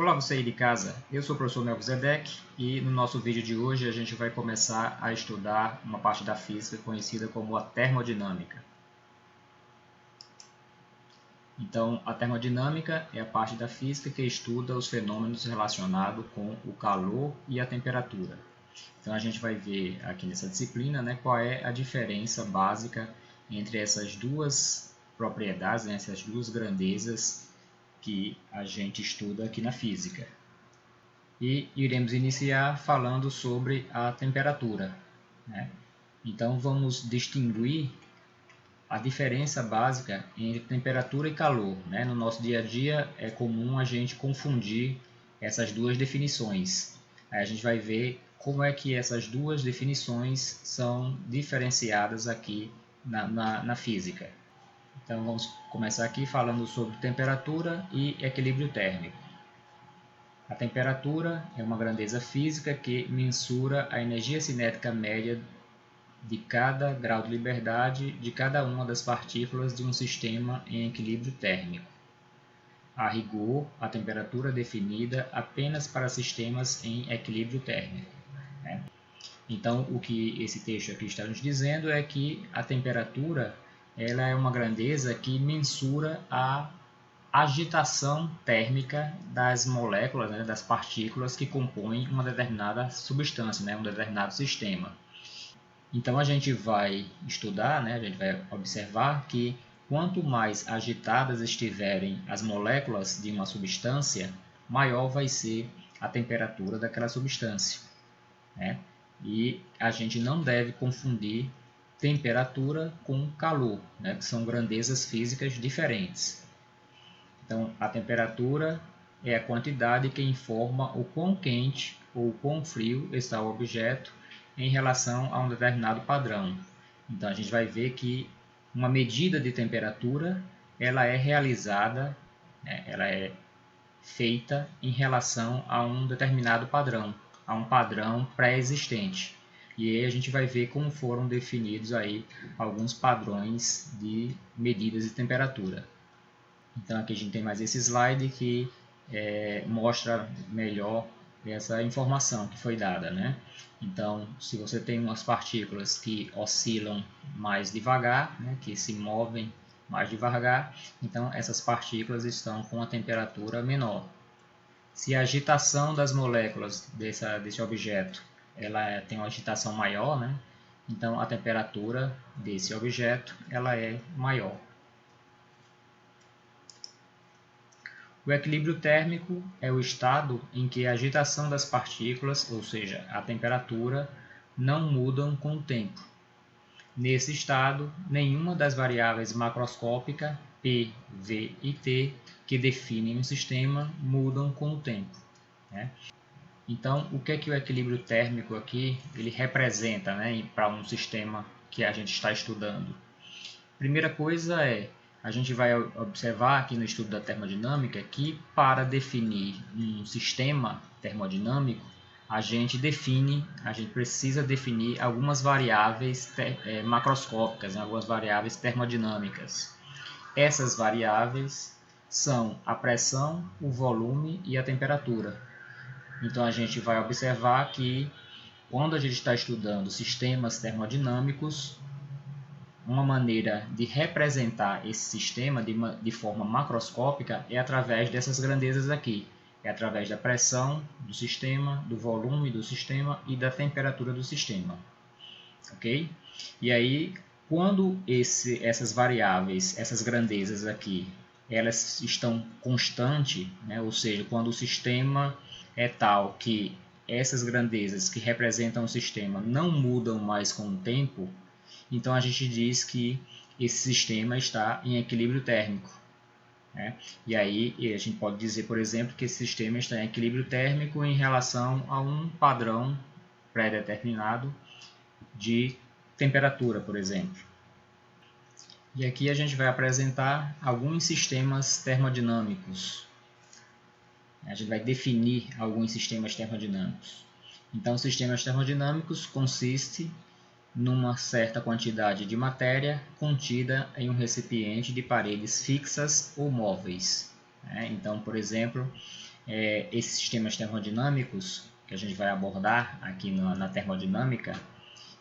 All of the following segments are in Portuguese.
Olá, você aí de casa, eu sou o professor Melquisedeque e no nosso vídeo de hoje a gente vai começar a estudar uma parte da física conhecida como a termodinâmica. Então, a termodinâmica é a parte da física que estuda os fenômenos relacionados com o calor e a temperatura. Então, a gente vai ver aqui nessa disciplina, qual é a diferença básica entre essas duas propriedades, essas duas grandezas que a gente estuda aqui na física. E iremos iniciar falando sobre a temperatura. Então, vamos distinguir a diferença básica entre temperatura e calor. No nosso dia a dia é comum a gente confundir essas duas definições. Aí a gente vai ver como é que essas duas definições são diferenciadas aqui na física. Então, vamos começar aqui falando sobre temperatura e equilíbrio térmico. A temperatura é uma grandeza física que mensura a energia cinética média de cada grau de liberdade de cada uma das partículas de um sistema em equilíbrio térmico. A rigor, a temperatura é definida apenas para sistemas em equilíbrio térmico. Então, o que esse texto aqui está nos dizendo é que a temperatura ela é uma grandeza que mensura a agitação térmica das moléculas, das partículas que compõem uma determinada substância, um determinado sistema. Então a gente vai estudar, a gente vai observar que quanto mais agitadas estiverem as moléculas de uma substância, maior vai ser a temperatura daquela substância. E a gente não deve confundir temperatura com calor, que são grandezas físicas diferentes. Então, a temperatura é a quantidade que informa o quão quente ou quão frio está o objeto em relação a um determinado padrão. Então, a gente vai ver que uma medida de temperatura ela é realizada, ela é feita em relação a um determinado padrão, a um padrão pré-existente. E aí a gente vai ver como foram definidos aí alguns padrões de medidas de temperatura. Então aqui a gente tem mais esse slide que mostra melhor essa informação que foi dada. Então, se você tem umas partículas que oscilam mais devagar, que se movem mais devagar, então essas partículas estão com a temperatura menor. Se a agitação das moléculas desse objeto ela tem uma agitação maior, então a temperatura desse objeto ela é maior. O equilíbrio térmico é o estado em que a agitação das partículas, ou seja, a temperatura, não mudam com o tempo. Nesse estado, nenhuma das variáveis macroscópicas P, V e T que definem um sistema mudam com o tempo. Então, o que é que o equilíbrio térmico aqui ele representa para um sistema que a gente está estudando? Primeira coisa a gente vai observar aqui no estudo da termodinâmica que para definir um sistema termodinâmico, a gente precisa definir algumas variáveis macroscópicas, algumas variáveis termodinâmicas. Essas variáveis são a pressão, o volume e a temperatura. Então a gente vai observar que quando a gente está estudando sistemas termodinâmicos, uma maneira de representar esse sistema de forma macroscópica é através dessas grandezas aqui. É através da pressão do sistema, do volume do sistema e da temperatura do sistema. Ok? E aí, quando essas variáveis, essas grandezas aqui, elas estão constantes, ou seja, quando o sistema é tal que essas grandezas que representam o sistema não mudam mais com o tempo, então a gente diz que esse sistema está em equilíbrio térmico. E aí a gente pode dizer, por exemplo, que esse sistema está em equilíbrio térmico em relação a um padrão pré-determinado de temperatura, por exemplo. E aqui a gente vai apresentar alguns sistemas termodinâmicos. A gente vai definir alguns sistemas termodinâmicos. Então, sistemas termodinâmicos consistem numa certa quantidade de matéria contida em um recipiente de paredes fixas ou móveis. Então, por exemplo, esses sistemas termodinâmicos que a gente vai abordar aqui na termodinâmica,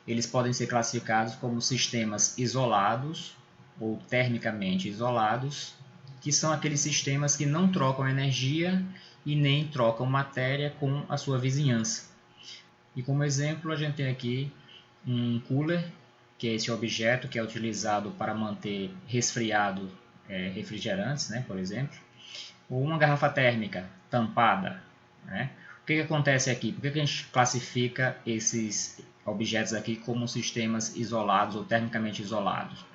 eles podem ser classificados como sistemas isolados ou termicamente isolados, que são aqueles sistemas que não trocam energia e nem trocam matéria com a sua vizinhança. E como exemplo, a gente tem aqui um cooler, que é esse objeto que é utilizado para manter resfriado refrigerantes, né, por exemplo, ou uma garrafa térmica tampada, né? O que acontece aqui? Por que a gente classifica esses objetos aqui como sistemas isolados ou termicamente isolados?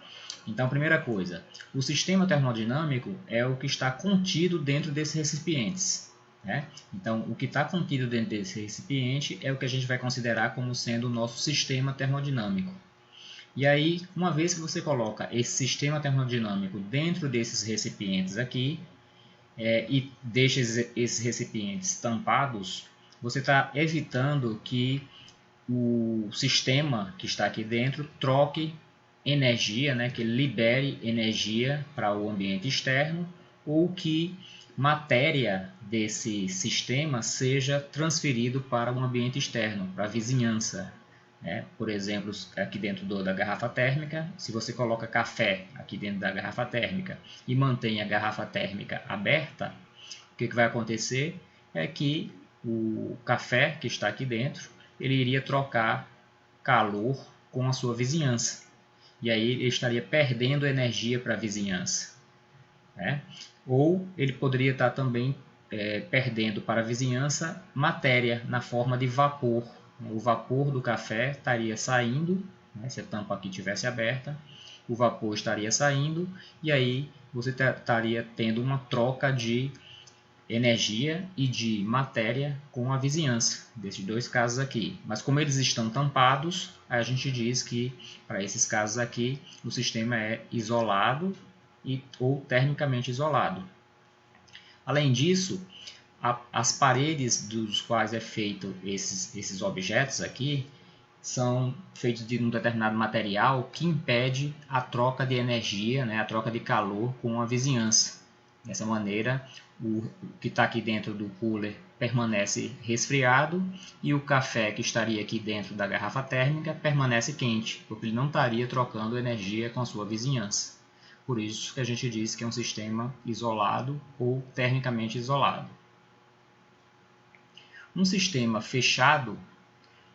Então, primeira coisa, o sistema termodinâmico é o que está contido dentro desses recipientes, né? Então, o que está contido dentro desse recipiente é o que a gente vai considerar como sendo o nosso sistema termodinâmico. E aí, uma vez que você coloca esse sistema termodinâmico dentro desses recipientes aqui, e deixa esses recipientes tampados, você está evitando que o sistema que está aqui dentro troque energia, né, que libere energia para o ambiente externo, ou que matéria desse sistema seja transferido para o ambiente externo, para a vizinhança. Por exemplo, aqui dentro da garrafa térmica, se você coloca café aqui dentro da garrafa térmica e mantém a garrafa térmica aberta, o que vai acontecer é que o café que está aqui dentro, ele iria trocar calor com a sua vizinhança. E aí ele estaria perdendo energia para a vizinhança. Ou ele poderia estar também perdendo para a vizinhança matéria na forma de vapor. O vapor do café estaria saindo, se a tampa aqui estivesse aberta, o vapor estaria saindo e aí você estaria tendo uma troca de energia e de matéria com a vizinhança, desses dois casos aqui. Mas como eles estão tampados, a gente diz que para esses casos aqui o sistema é isolado ou termicamente isolado. Além disso, as paredes dos quais é feito esses objetos aqui são feitos de um determinado material que impede a troca de energia, a troca de calor com a vizinhança. Dessa maneira, o que está aqui dentro do cooler permanece resfriado e o café que estaria aqui dentro da garrafa térmica permanece quente, porque ele não estaria trocando energia com a sua vizinhança. Por isso que a gente diz que é um sistema isolado ou termicamente isolado. Um sistema fechado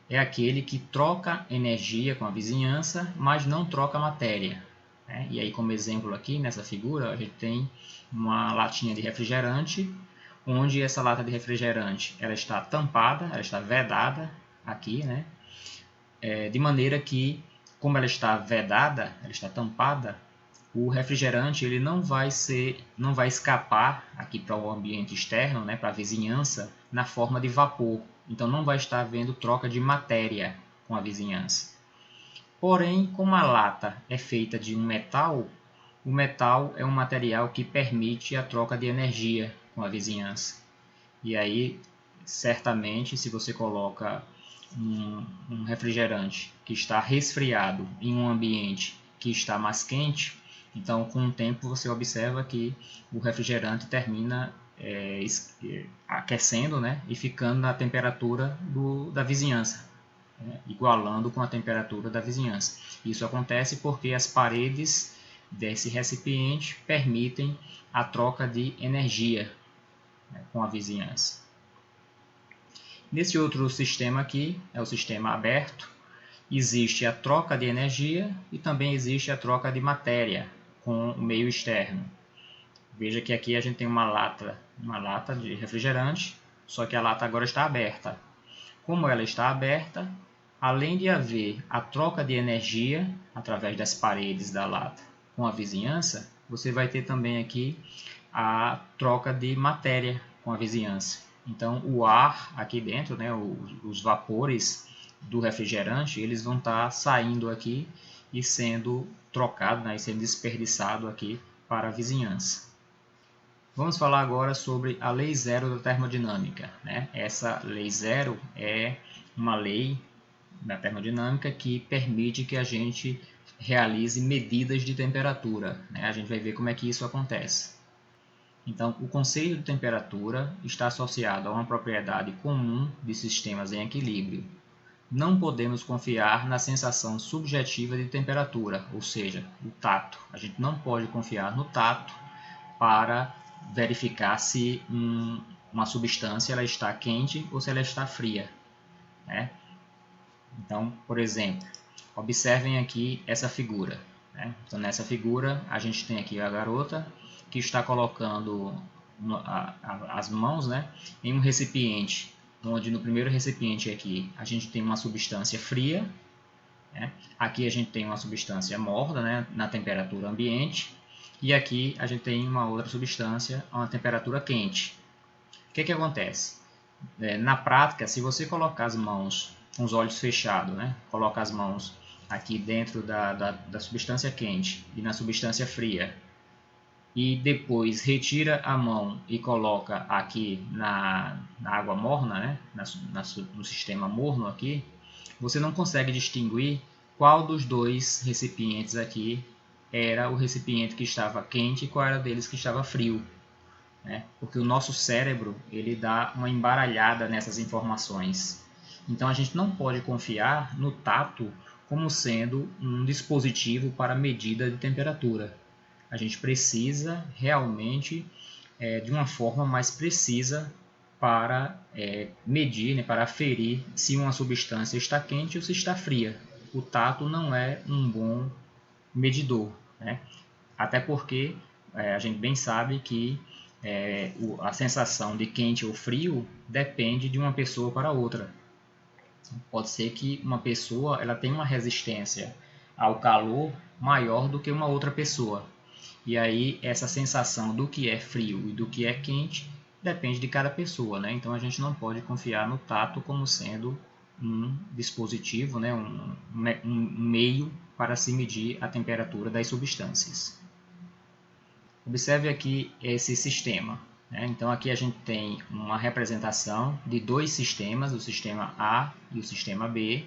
é aquele que troca energia com a vizinhança, mas não troca matéria. E aí, como exemplo aqui nessa figura, a gente tem uma latinha de refrigerante, onde essa lata de refrigerante ela está tampada, ela está vedada aqui, de maneira que, como ela está vedada, ela está tampada, o refrigerante ele não vai escapar aqui para o ambiente externo, para a vizinhança, na forma de vapor. Então não vai estar havendo troca de matéria com a vizinhança. Porém, como a lata é feita de um metal, o metal é um material que permite a troca de energia com a vizinhança. E aí, certamente, se você coloca um refrigerante que está resfriado em um ambiente que está mais quente, então com o tempo você observa que o refrigerante termina aquecendo, e ficando na temperatura da vizinhança, igualando com a temperatura da vizinhança. Isso acontece porque as paredes desse recipiente permitem a troca de energia com a vizinhança. Nesse outro sistema aqui, é o sistema aberto, existe a troca de energia e também existe a troca de matéria com o meio externo. Veja que aqui a gente tem uma lata de refrigerante, só que a lata agora está aberta. Como ela está aberta, além de haver a troca de energia através das paredes da lata com a vizinhança, você vai ter também aqui a troca de matéria com a vizinhança. Então, o ar aqui dentro, os vapores do refrigerante, eles vão estar saindo aqui e sendo trocado, e sendo desperdiçado aqui para a vizinhança. Vamos falar agora sobre a lei zero da termodinâmica. Essa lei zero é uma lei da termodinâmica que permite que a gente realize medidas de temperatura. A gente vai ver como é que isso acontece. Então, o conceito de temperatura está associado a uma propriedade comum de sistemas em equilíbrio. Não podemos confiar na sensação subjetiva de temperatura, ou seja, o tato. A gente não pode confiar no tato para verificar se uma substância ela está quente ou se ela está fria, né? Então, por exemplo, observem aqui essa figura, né? Então, nessa figura, a gente tem aqui a garota que está colocando as mãos, né, em um recipiente, onde no primeiro recipiente aqui a gente tem uma substância fria, né? Aqui a gente tem uma substância morna, né, na temperatura ambiente, e aqui a gente tem uma outra substância a uma temperatura quente. O que acontece? Na prática, se você colocar as mãos com os olhos fechados, né, coloca as mãos aqui dentro da substância quente e na substância fria, e depois retira a mão e coloca aqui na água morna, né, no sistema morno aqui, você não consegue distinguir qual dos dois recipientes aqui era o recipiente que estava quente e qual era deles que estava frio, né? Porque o nosso cérebro ele dá uma embaralhada nessas informações. Então a gente não pode confiar no tato como sendo um dispositivo para medida de temperatura. A gente precisa realmente de uma forma mais precisa para medir, né, para aferir se uma substância está quente ou se está fria. O tato não é um bom medidor, né? Até porque a gente bem sabe que a sensação de quente ou frio depende de uma pessoa para outra. Pode ser que uma pessoa ela tenha uma resistência ao calor maior do que uma outra pessoa. E aí essa sensação do que é frio e do que é quente depende de cada pessoa, né? Então a gente não pode confiar no tato como sendo um dispositivo, né? um meio para se medir a temperatura das substâncias. Observe aqui esse sistema, né? Então aqui a gente tem uma representação de dois sistemas, o sistema A e o sistema B,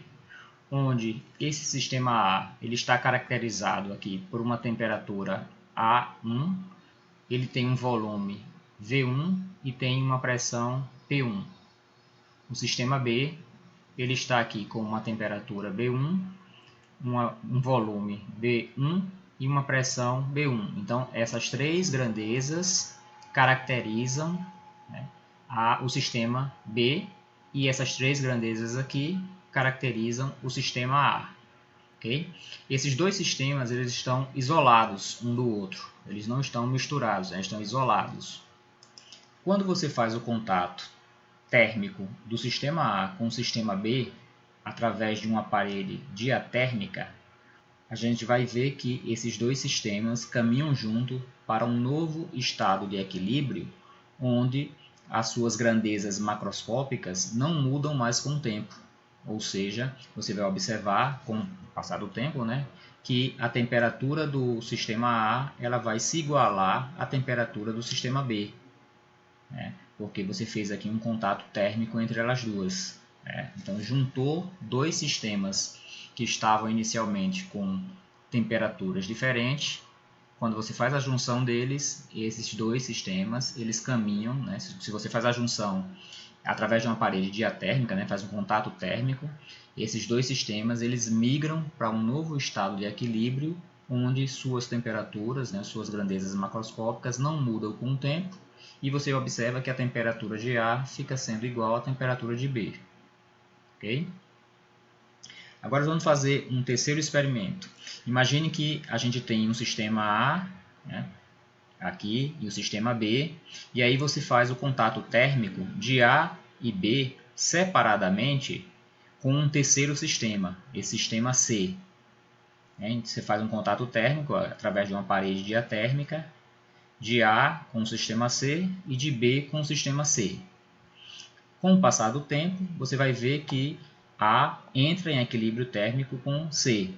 onde esse sistema A ele está caracterizado aqui por uma temperatura A1, ele tem um volume V1 e tem uma pressão P1. O sistema B ele está aqui com uma temperatura B1, um volume B1 e uma pressão B1. Então, essas três grandezas caracterizam, né, o sistema B, e essas três grandezas aqui caracterizam o sistema A. Okay? Esses dois sistemas eles estão isolados um do outro, eles não estão misturados, eles estão isolados. Quando você faz o contato térmico do sistema A com o sistema B, através de uma parede diatérmica, a gente vai ver que esses dois sistemas caminham junto para um novo estado de equilíbrio, onde as suas grandezas macroscópicas não mudam mais com o tempo. Ou seja, você vai observar, com o passar do tempo, né, que a temperatura do sistema A ela vai se igualar à temperatura do sistema B, né, porque você fez aqui um contato térmico entre elas duas. Então, juntou dois sistemas que estavam inicialmente com temperaturas diferentes. Quando você faz a junção deles, esses dois sistemas eles caminham, né? Se você faz a junção através de uma parede diatérmica, né, faz um contato térmico, esses dois sistemas eles migram para um novo estado de equilíbrio, onde suas temperaturas, né, suas grandezas macroscópicas não mudam com o tempo, e você observa que a temperatura de A fica sendo igual à temperatura de B. Okay? Agora vamos fazer um terceiro experimento. Imagine que a gente tem um sistema A, né, aqui, e o sistema B, e aí você faz o contato térmico de A e B separadamente com um terceiro sistema, esse sistema C. Você faz um contato térmico através de uma parede diatérmica de A com o sistema C e de B com o sistema C. Com o passar do tempo, você vai ver que A entra em equilíbrio térmico com C,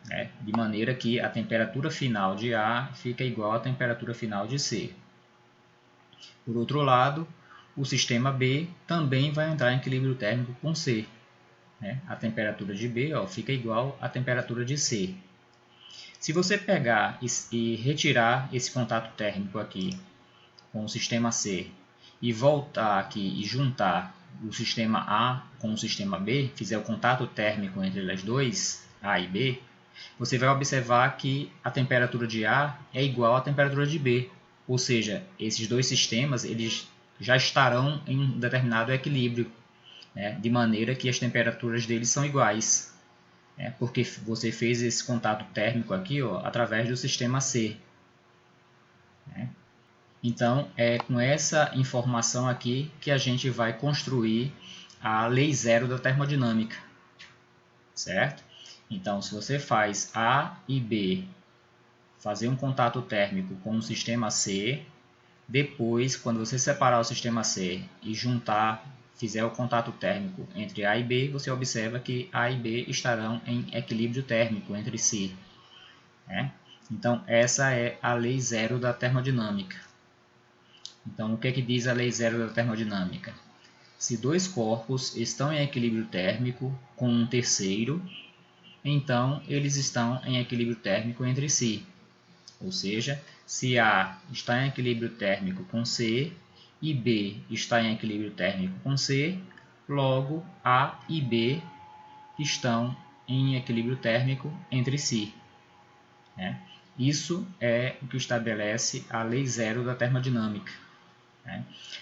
né, de maneira que a temperatura final de A fica igual à temperatura final de C. Por outro lado, o sistema B também vai entrar em equilíbrio térmico com C, né? A temperatura de B fica igual à temperatura de C. Se você pegar e retirar esse contato térmico aqui com o sistema C e voltar aqui e juntar o sistema A com o sistema B, fizer o contato térmico entre eles dois, A e B, você vai observar que a temperatura de A é igual à temperatura de B. Ou seja, esses dois sistemas eles já estarão em um determinado equilíbrio, né, de maneira que as temperaturas deles são iguais. Porque você fez esse contato térmico aqui, ó, através do sistema C. Então, é com essa informação aqui que a gente vai construir a lei zero da termodinâmica, certo? Então, se você faz A e B fazer um contato térmico com o sistema C, depois, quando você separar o sistema C e juntar, fizer o contato térmico entre A e B, você observa que A e B estarão em equilíbrio térmico entre si. Então, essa é a lei zero da termodinâmica. Então, o que diz a lei zero da termodinâmica? Se dois corpos estão em equilíbrio térmico com um terceiro, então eles estão em equilíbrio térmico entre si. Ou seja, se A está em equilíbrio térmico com C e B está em equilíbrio térmico com C, logo A e B estão em equilíbrio térmico entre si. Isso é o que estabelece a lei zero da termodinâmica.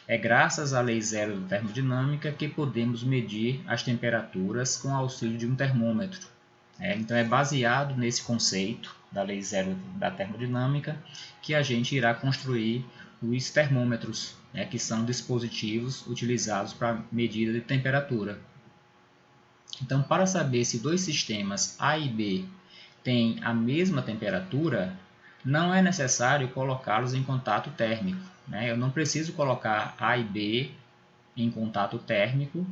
É graças à lei zero da termodinâmica que podemos medir as temperaturas com auxílio de um termômetro. Então é baseado nesse conceito da lei zero da termodinâmica que a gente irá construir os termômetros, que são dispositivos utilizados para medida de temperatura. Então, para saber se dois sistemas A e B têm a mesma temperatura, não é necessário colocá-los em contato térmico. Eu não preciso colocar A e B em contato térmico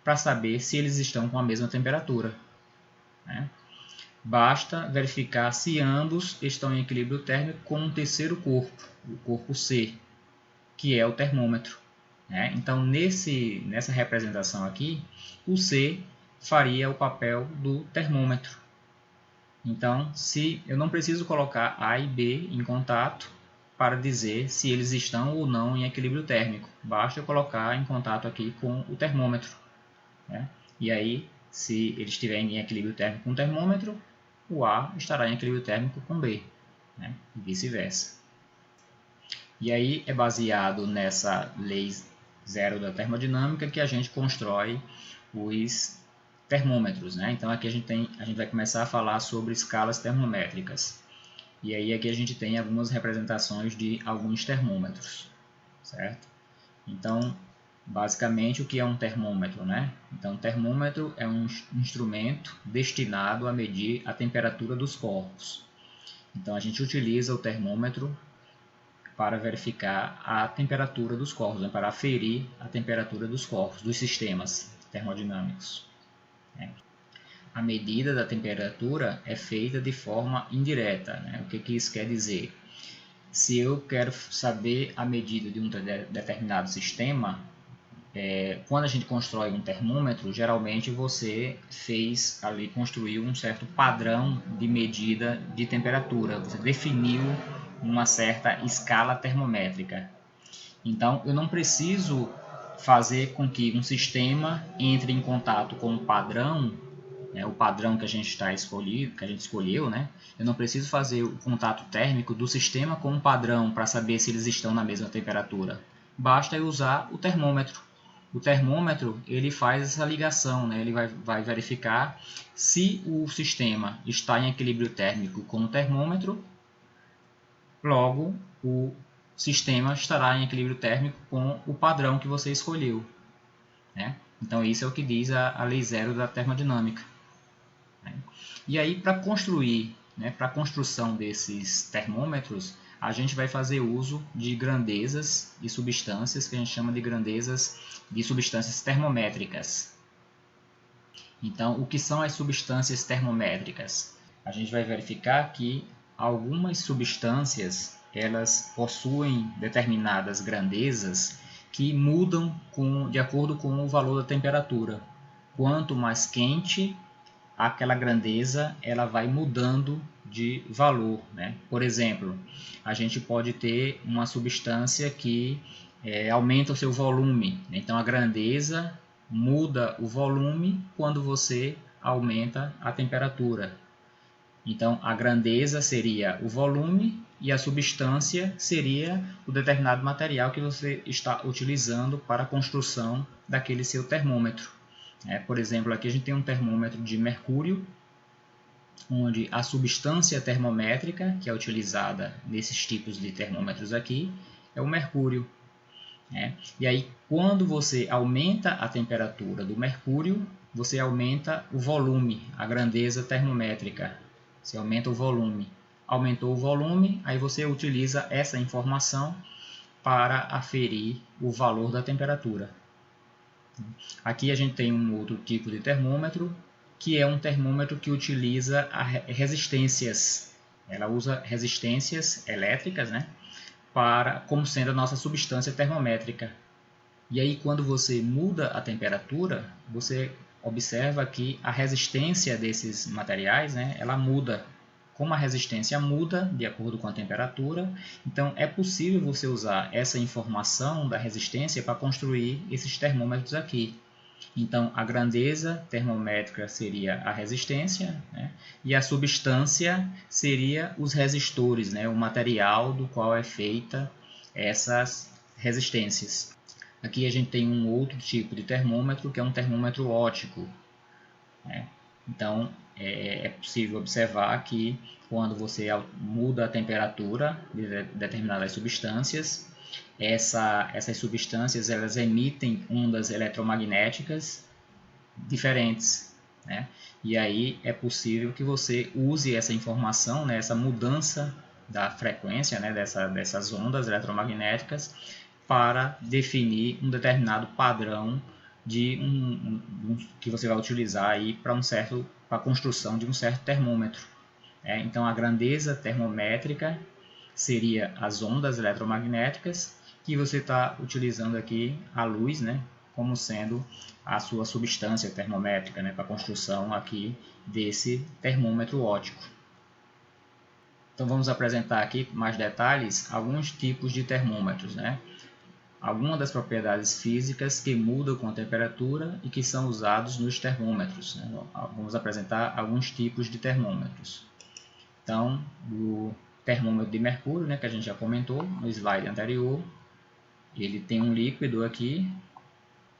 para saber se eles estão com a mesma temperatura. Basta verificar se ambos estão em equilíbrio térmico com um terceiro corpo, o corpo C, que é o termômetro. Então, nessa representação aqui, o C faria o papel do termômetro. Então, eu não preciso colocar A e B em contato para dizer se eles estão ou não em equilíbrio térmico. Basta eu colocar em contato aqui com o termômetro. E aí, se eles estiverem em equilíbrio térmico com o termômetro, o A estará em equilíbrio térmico com B, e vice-versa. E aí é baseado nessa lei zero da termodinâmica que a gente constrói os termômetros. Então aqui a gente vai começar a falar sobre escalas termométricas. E aí aqui a gente tem algumas representações de alguns termômetros, certo? Então, basicamente, o que é um termômetro, Então, um termômetro é um instrumento destinado a medir a temperatura dos corpos. Então, a gente utiliza o termômetro para verificar a temperatura dos corpos, para aferir a temperatura dos corpos, dos sistemas termodinâmicos. A medida da temperatura é feita de forma indireta. O que isso quer dizer? Se eu quero saber a medida de um determinado sistema, quando a gente constrói um termômetro, geralmente você construiu um certo padrão de medida de temperatura. Você definiu uma certa escala termométrica. Então, eu não preciso fazer com que um sistema entre em contato com um padrão, o padrão que a gente escolheu, Eu não preciso fazer o contato térmico do sistema com um padrão para saber se eles estão na mesma temperatura. Basta eu usar o termômetro. O termômetro ele faz essa ligação, ele vai verificar se o sistema está em equilíbrio térmico com o termômetro, logo o sistema estará em equilíbrio térmico com o padrão que você escolheu. Então isso é o que diz a lei zero da termodinâmica. E aí para a construção desses termômetros, a gente vai fazer uso de grandezas e substâncias que a gente chama de grandezas de substâncias termométricas. Então, o que são as substâncias termométricas? A gente vai verificar que algumas substâncias elas possuem determinadas grandezas que mudam de acordo com o valor da temperatura. Quanto mais quente, aquela grandeza ela vai mudando de valor, né? Por exemplo, a gente pode ter uma substância que aumenta o seu volume, né? Então a grandeza muda o volume quando você aumenta a temperatura. Então a grandeza seria o volume e a substância seria o determinado material que você está utilizando para a construção daquele seu termômetro. Por exemplo, aqui a gente tem um termômetro de mercúrio, onde a substância termométrica que é utilizada nesses tipos de termômetros aqui é o mercúrio. E aí, quando você aumenta a temperatura do mercúrio, você aumenta o volume, a grandeza termométrica. Você aumenta o volume. Aumentou o volume, aí você utiliza essa informação para aferir o valor da temperatura. Aqui a gente tem um outro tipo de termômetro, que é um termômetro que utiliza resistências. Ela usa resistências elétricas, né, como sendo a nossa substância termométrica. E aí, quando você muda a temperatura, você observa que a resistência desses materiais, né, ela muda. Como a resistência muda de acordo com a temperatura, então é possível você usar essa informação da resistência para construir esses termômetros aqui. Então, a grandeza termométrica seria a resistência, né? E a substância seria os resistores, né? O material do qual é feita essas resistências. Aqui a gente tem um outro tipo de termômetro, que é um termômetro óptico, né? Então, é possível observar que quando você muda a temperatura de determinadas substâncias, essas substâncias elas emitem ondas eletromagnéticas diferentes, né? E aí é possível que você use essa informação, né, essa mudança da frequência, né, dessas ondas eletromagnéticas para definir um determinado padrão de que você vai utilizar aí para a construção de um certo termômetro. Então a grandeza termométrica seria as ondas eletromagnéticas que você está utilizando aqui a luz, né, como sendo a sua substância termométrica, né, para a construção aqui desse termômetro óptico. Então vamos apresentar aqui com mais detalhes alguns tipos de termômetros, né? Algumas das propriedades físicas que mudam com a temperatura e que são usados nos termômetros, né? Vamos apresentar alguns tipos de termômetros. Então, o termômetro de mercúrio, né, que a gente já comentou no slide anterior, ele tem um líquido aqui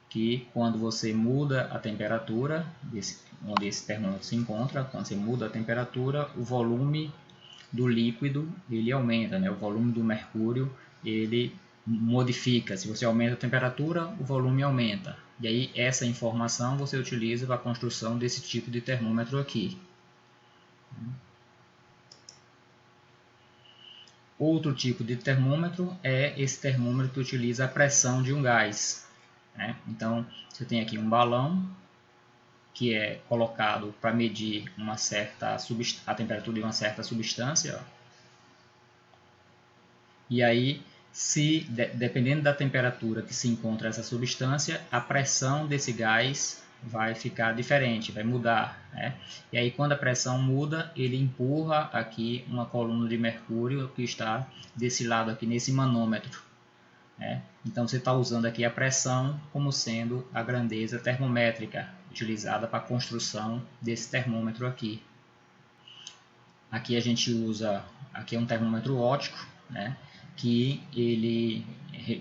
que quando você muda a temperatura, onde esse termômetro se encontra, quando você muda a temperatura, o volume do líquido ele aumenta, né? O volume do mercúrio ele modifica. Se você aumenta a temperatura, o volume aumenta. E aí essa informação você utiliza para a construção desse tipo de termômetro aqui. Outro tipo de termômetro é esse termômetro que utiliza a pressão de um gás, né? Então, você tem aqui um balão que é colocado para medir a temperatura de uma certa substância. Ó. E aí, dependendo da temperatura que se encontra essa substância, a pressão desse gás vai ficar diferente, vai mudar, né? E aí quando a pressão muda, ele empurra aqui uma coluna de mercúrio que está desse lado aqui nesse manômetro, né? Então você está usando aqui a pressão como sendo a grandeza termométrica utilizada para a construção desse termômetro aqui. Aqui a gente usa, aqui é um termômetro óptico, né? Que ele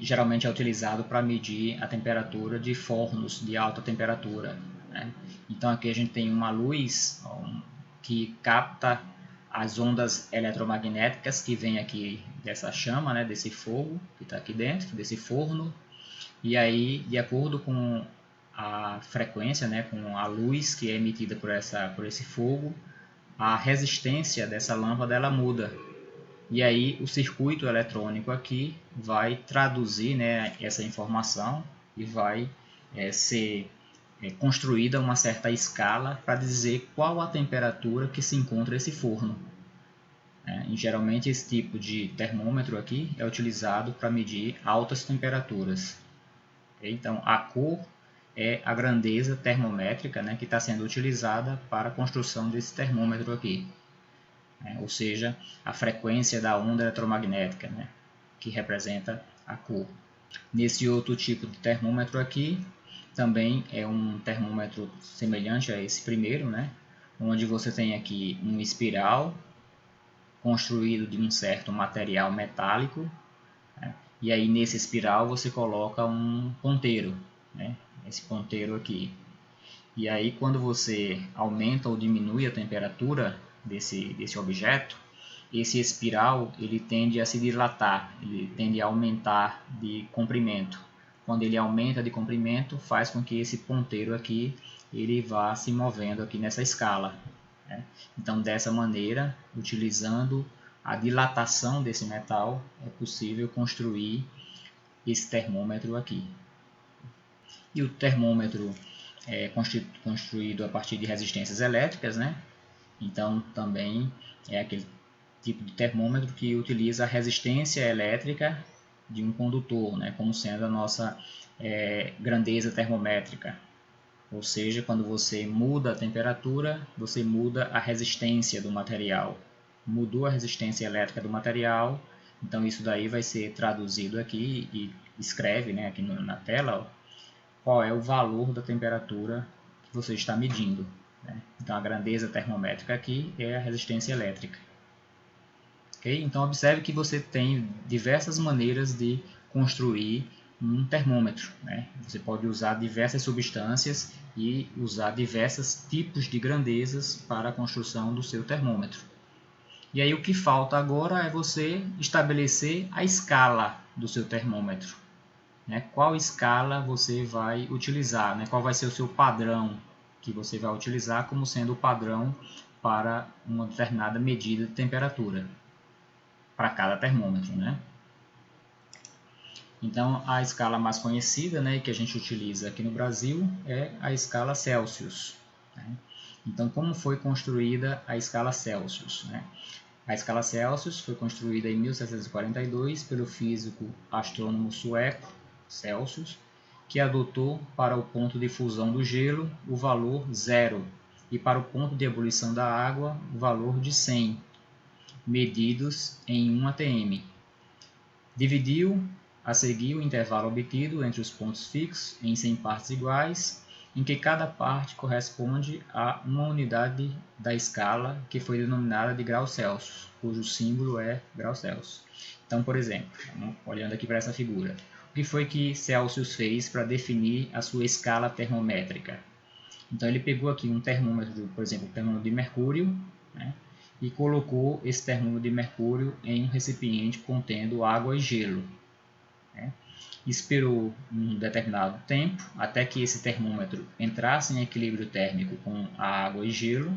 geralmente é utilizado para medir a temperatura de fornos de alta temperatura, né? Então aqui a gente tem uma luz que capta as ondas eletromagnéticas que vem aqui dessa chama, né, desse fogo que está aqui dentro, desse forno, e aí de acordo com a frequência, né, com a luz que é emitida por esse fogo, a resistência dessa lâmpada ela muda. E aí o circuito eletrônico aqui vai traduzir, né, essa informação e vai ser construída uma certa escala para dizer qual a temperatura que se encontra esse forno. E geralmente esse tipo de termômetro aqui é utilizado para medir altas temperaturas. Então a cor é a grandeza termométrica, né, que está sendo utilizada para a construção desse termômetro aqui. Ou seja, a frequência da onda eletromagnética, né, que representa a cor. Nesse outro tipo de termômetro aqui, também é um termômetro semelhante a esse primeiro, né, onde você tem aqui um espiral construído de um certo material metálico, né, e aí nesse espiral você coloca um ponteiro, né, esse ponteiro aqui. E aí quando você aumenta ou diminui a temperatura desse objeto, esse espiral ele tende a se dilatar, ele tende a aumentar de comprimento. Quando ele aumenta de comprimento, faz com que esse ponteiro aqui ele vá se movendo aqui nessa escala, né? Então, dessa maneira, utilizando a dilatação desse metal, é possível construir esse termômetro aqui. E o termômetro é construído a partir de resistências elétricas, né? Então, também é aquele tipo de termômetro que utiliza a resistência elétrica de um condutor, né, como sendo a nossa grandeza termométrica. Ou seja, quando você muda a temperatura, você muda a resistência do material. Mudou a resistência elétrica do material, então isso daí vai ser traduzido aqui e escreve, né, aqui na tela, ó, qual é o valor da temperatura que você está medindo, né? Então a grandeza termométrica aqui é a resistência elétrica. Okay? Então, observe que você tem diversas maneiras de construir um termômetro, né? Você pode usar diversas substâncias e usar diversos tipos de grandezas para a construção do seu termômetro. E aí o que falta agora é você estabelecer a escala do seu termômetro, né? Qual escala você vai utilizar, né? Qual vai ser o seu padrão que você vai utilizar como sendo o padrão para uma determinada medida de temperatura para cada termômetro, né? Então, a escala mais conhecida, né, que a gente utiliza aqui no Brasil é a escala Celsius, né? Então, como foi construída a escala Celsius, né? A escala Celsius foi construída em 1742 pelo físico astrônomo sueco Celsius, que adotou para o ponto de fusão do gelo o valor 0 e para o ponto de ebulição da água o valor de 100, medidos em 1 atm. Dividiu a seguir o intervalo obtido entre os pontos fixos em 100 partes iguais, em que cada parte corresponde a uma unidade da escala que foi denominada de graus Celsius, cujo símbolo é grau Celsius. Então, por exemplo, olhando aqui para essa figura, o que foi que Celsius fez para definir a sua escala termométrica? Então, ele pegou aqui um termômetro, por exemplo, o termômetro de mercúrio, né, e colocou esse termômetro de mercúrio em um recipiente contendo água e gelo, né? Esperou um determinado tempo até que esse termômetro entrasse em equilíbrio térmico com a água e gelo,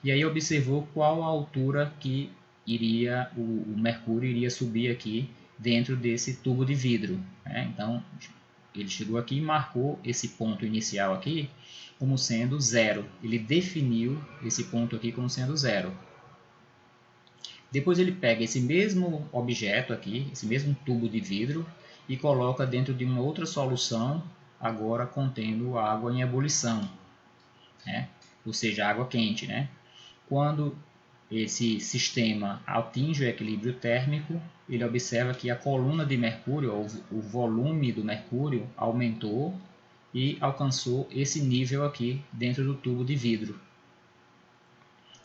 e aí observou qual a altura que o mercúrio iria subir aqui dentro desse tubo de vidro, né? Então, ele chegou aqui e marcou esse ponto inicial aqui como sendo 0. Ele definiu esse ponto aqui como sendo 0. Depois ele pega esse mesmo objeto aqui, esse mesmo tubo de vidro, e coloca dentro de uma outra solução, agora contendo água em ebulição, né? Ou seja, água quente, né? Quando esse sistema atinge o equilíbrio térmico, ele observa que a coluna de mercúrio, ou o volume do mercúrio, aumentou e alcançou esse nível aqui dentro do tubo de vidro.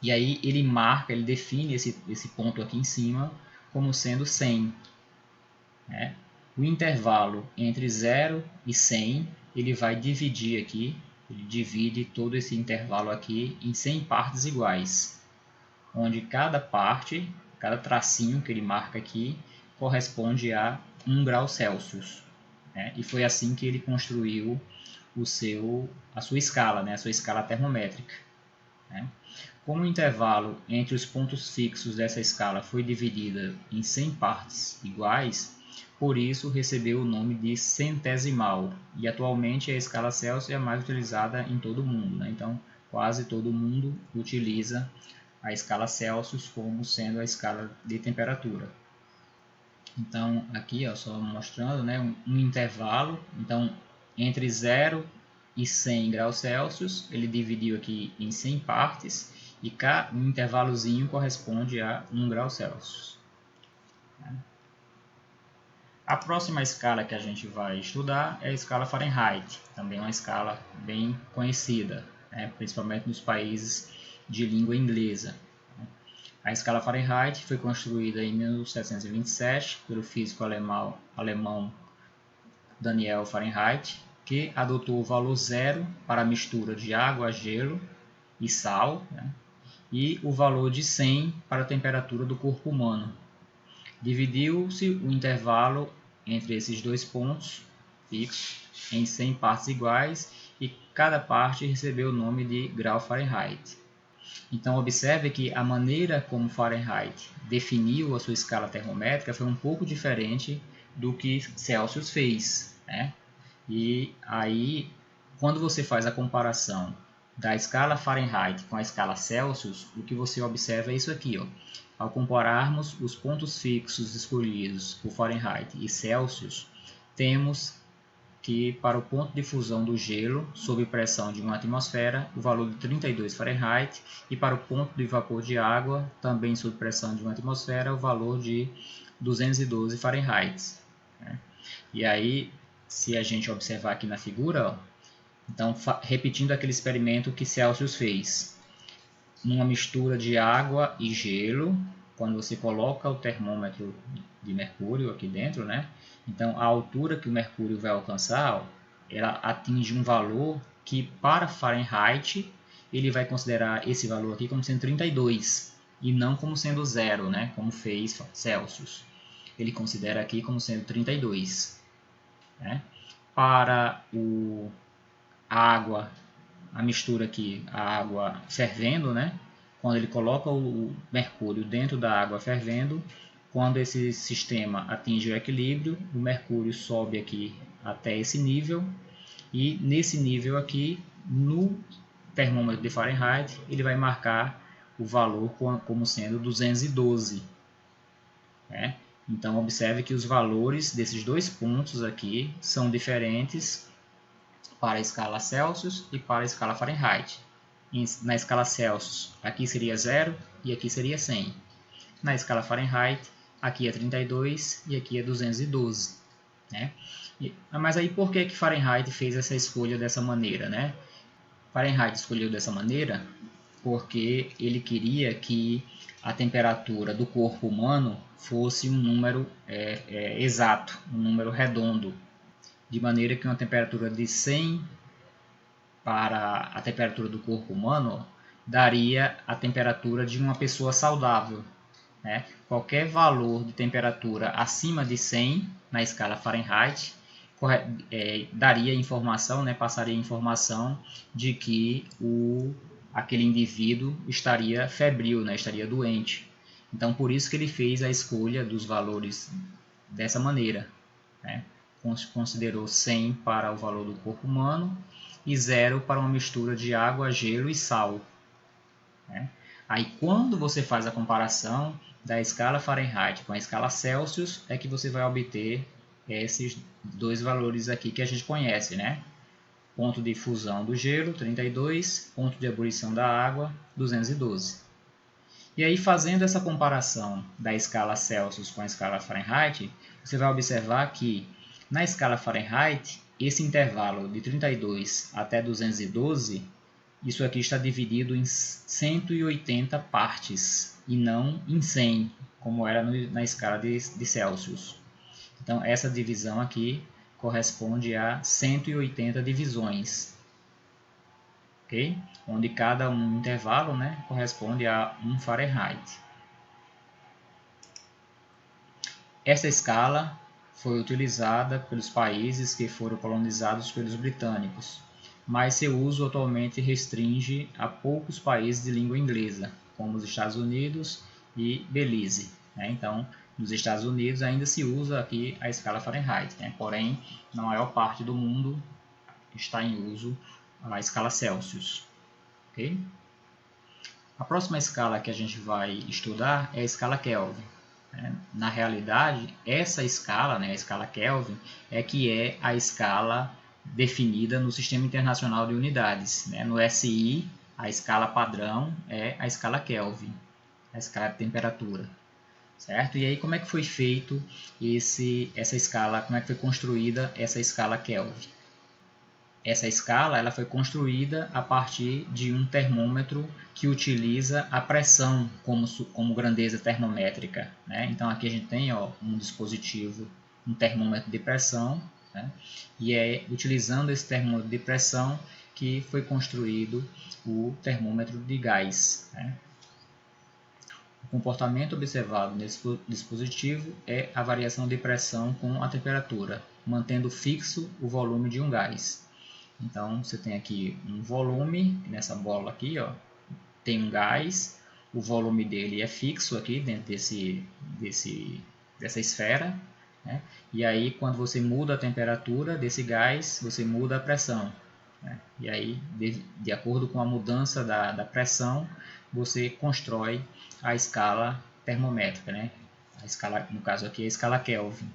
E aí ele marca, ele define esse ponto aqui em cima como sendo 100. Né? O intervalo entre 0 e 100, ele vai dividir aqui, ele divide todo esse intervalo aqui em 100 partes iguais, onde cada parte, cada tracinho que ele marca aqui, corresponde a 1 grau Celsius. Né? E foi assim que ele construiu a sua escala, né? A sua escala termométrica. Né? Como o intervalo entre os pontos fixos dessa escala foi dividida em 100 partes iguais, por isso recebeu o nome de centesimal, e atualmente a escala Celsius é a mais utilizada em todo o mundo, né? Então, quase todo mundo utiliza a escala Celsius como sendo a escala de temperatura. Então, aqui ó, só mostrando, né, um intervalo, então entre 0 e 100 graus Celsius. Ele dividiu aqui em 100 partes e cada intervalozinho corresponde a 1 grau Celsius. A próxima escala que a gente vai estudar é a escala Fahrenheit, também uma escala bem conhecida, principalmente nos países de língua inglesa. A escala Fahrenheit foi construída em 1727 pelo físico alemão Daniel Fahrenheit, que adotou o valor zero para a mistura de água, gelo e sal, e o valor de 100 para a temperatura do corpo humano. Dividiu-se o intervalo entre esses dois pontos fixos em 100 partes iguais e cada parte recebeu o nome de grau Fahrenheit. Então, observe que a maneira como Fahrenheit definiu a sua escala termométrica foi um pouco diferente do que Celsius fez, E aí, quando você faz a comparação da escala Fahrenheit com a escala Celsius, o que você observa é isso aqui, Ao compararmos os pontos fixos escolhidos por Fahrenheit e Celsius, temos que para o ponto de fusão do gelo sob pressão de uma atmosfera, o valor de 32 Fahrenheit, e para o ponto de vapor de água, também sob pressão de uma atmosfera, o valor de 212 Fahrenheit. E aí, se a gente observar aqui na figura, então repetindo aquele experimento que Celsius fez, numa mistura de água e gelo, quando você coloca o termômetro de mercúrio aqui dentro, Então, a altura que o mercúrio vai alcançar, ela atinge um valor que, para Fahrenheit, ele vai considerar esse valor aqui como sendo 32, e não como sendo zero, como fez Celsius. Ele considera aqui como sendo 32. Para a água, a mistura aqui, a água fervendo, Quando ele coloca o mercúrio dentro da água fervendo, quando esse sistema atinge o equilíbrio, o mercúrio sobe aqui até esse nível, e nesse nível aqui, no termômetro de Fahrenheit, ele vai marcar o valor como sendo 212. Então, observe que os valores desses dois pontos aqui são diferentes para a escala Celsius e para a escala Fahrenheit. Na escala Celsius, aqui seria 0 e aqui seria 100. Na escala Fahrenheit, aqui é 32 e aqui é 212. Mas aí por que Fahrenheit fez essa escolha dessa maneira? Fahrenheit escolheu dessa maneira porque ele queria que a temperatura do corpo humano fosse um número exato, um número redondo, de maneira que uma temperatura de 100 para a temperatura do corpo humano daria a temperatura de uma pessoa saudável. Qualquer valor de temperatura acima de 100 na escala Fahrenheit daria informação, passaria informação de que aquele indivíduo estaria febril, estaria doente. Então, por isso que ele fez a escolha dos valores dessa maneira. Considerou 100 para o valor do corpo humano e 0 para uma mistura de água, gelo e sal. Aí, quando você faz a comparação da escala Fahrenheit com a escala Celsius, é que você vai obter esses dois valores aqui que a gente conhece, Ponto de fusão do gelo, 32, ponto de ebulição da água, 212. E aí, fazendo essa comparação da escala Celsius com a escala Fahrenheit, você vai observar que na escala Fahrenheit, esse intervalo de 32 até 212, isso aqui está dividido em 180 partes e não em 100, como era na escala de Celsius. Então, essa divisão aqui corresponde a 180 divisões, ok? Onde cada um intervalo corresponde a 1 Fahrenheit. Essa escala foi utilizada pelos países que foram colonizados pelos britânicos, mas seu uso atualmente restringe a poucos países de língua inglesa, como os Estados Unidos e Belize. Então, nos Estados Unidos ainda se usa aqui a escala Fahrenheit, porém, na maior parte do mundo está em uso a escala Celsius. Okay? A próxima escala que a gente vai estudar é a escala Kelvin. Na realidade, essa escala, a escala Kelvin, é a escala definida no Sistema Internacional de Unidades, né? No SI, a escala padrão é a escala Kelvin, a escala de temperatura, certo? E aí como é que foi feito essa escala, como é que foi construída essa escala Kelvin? Essa escala ela foi construída a partir de um termômetro que utiliza a pressão como grandeza termométrica, né? Então aqui a gente tem um dispositivo, um termômetro de pressão, né? E é utilizando esse termômetro de pressão que foi construído o termômetro de gás, né? O comportamento observado nesse dispositivo é a variação de pressão com a temperatura, mantendo fixo o volume de um gás. Então, você tem aqui um volume, nessa bola aqui, ó, tem um gás, o volume dele é fixo aqui dentro dessa esfera, né? E aí, quando você muda a temperatura desse gás, você muda a pressão, né? E aí, de acordo com a mudança da pressão, você constrói a escala termométrica, né? A escala, no caso aqui, a escala Kelvin.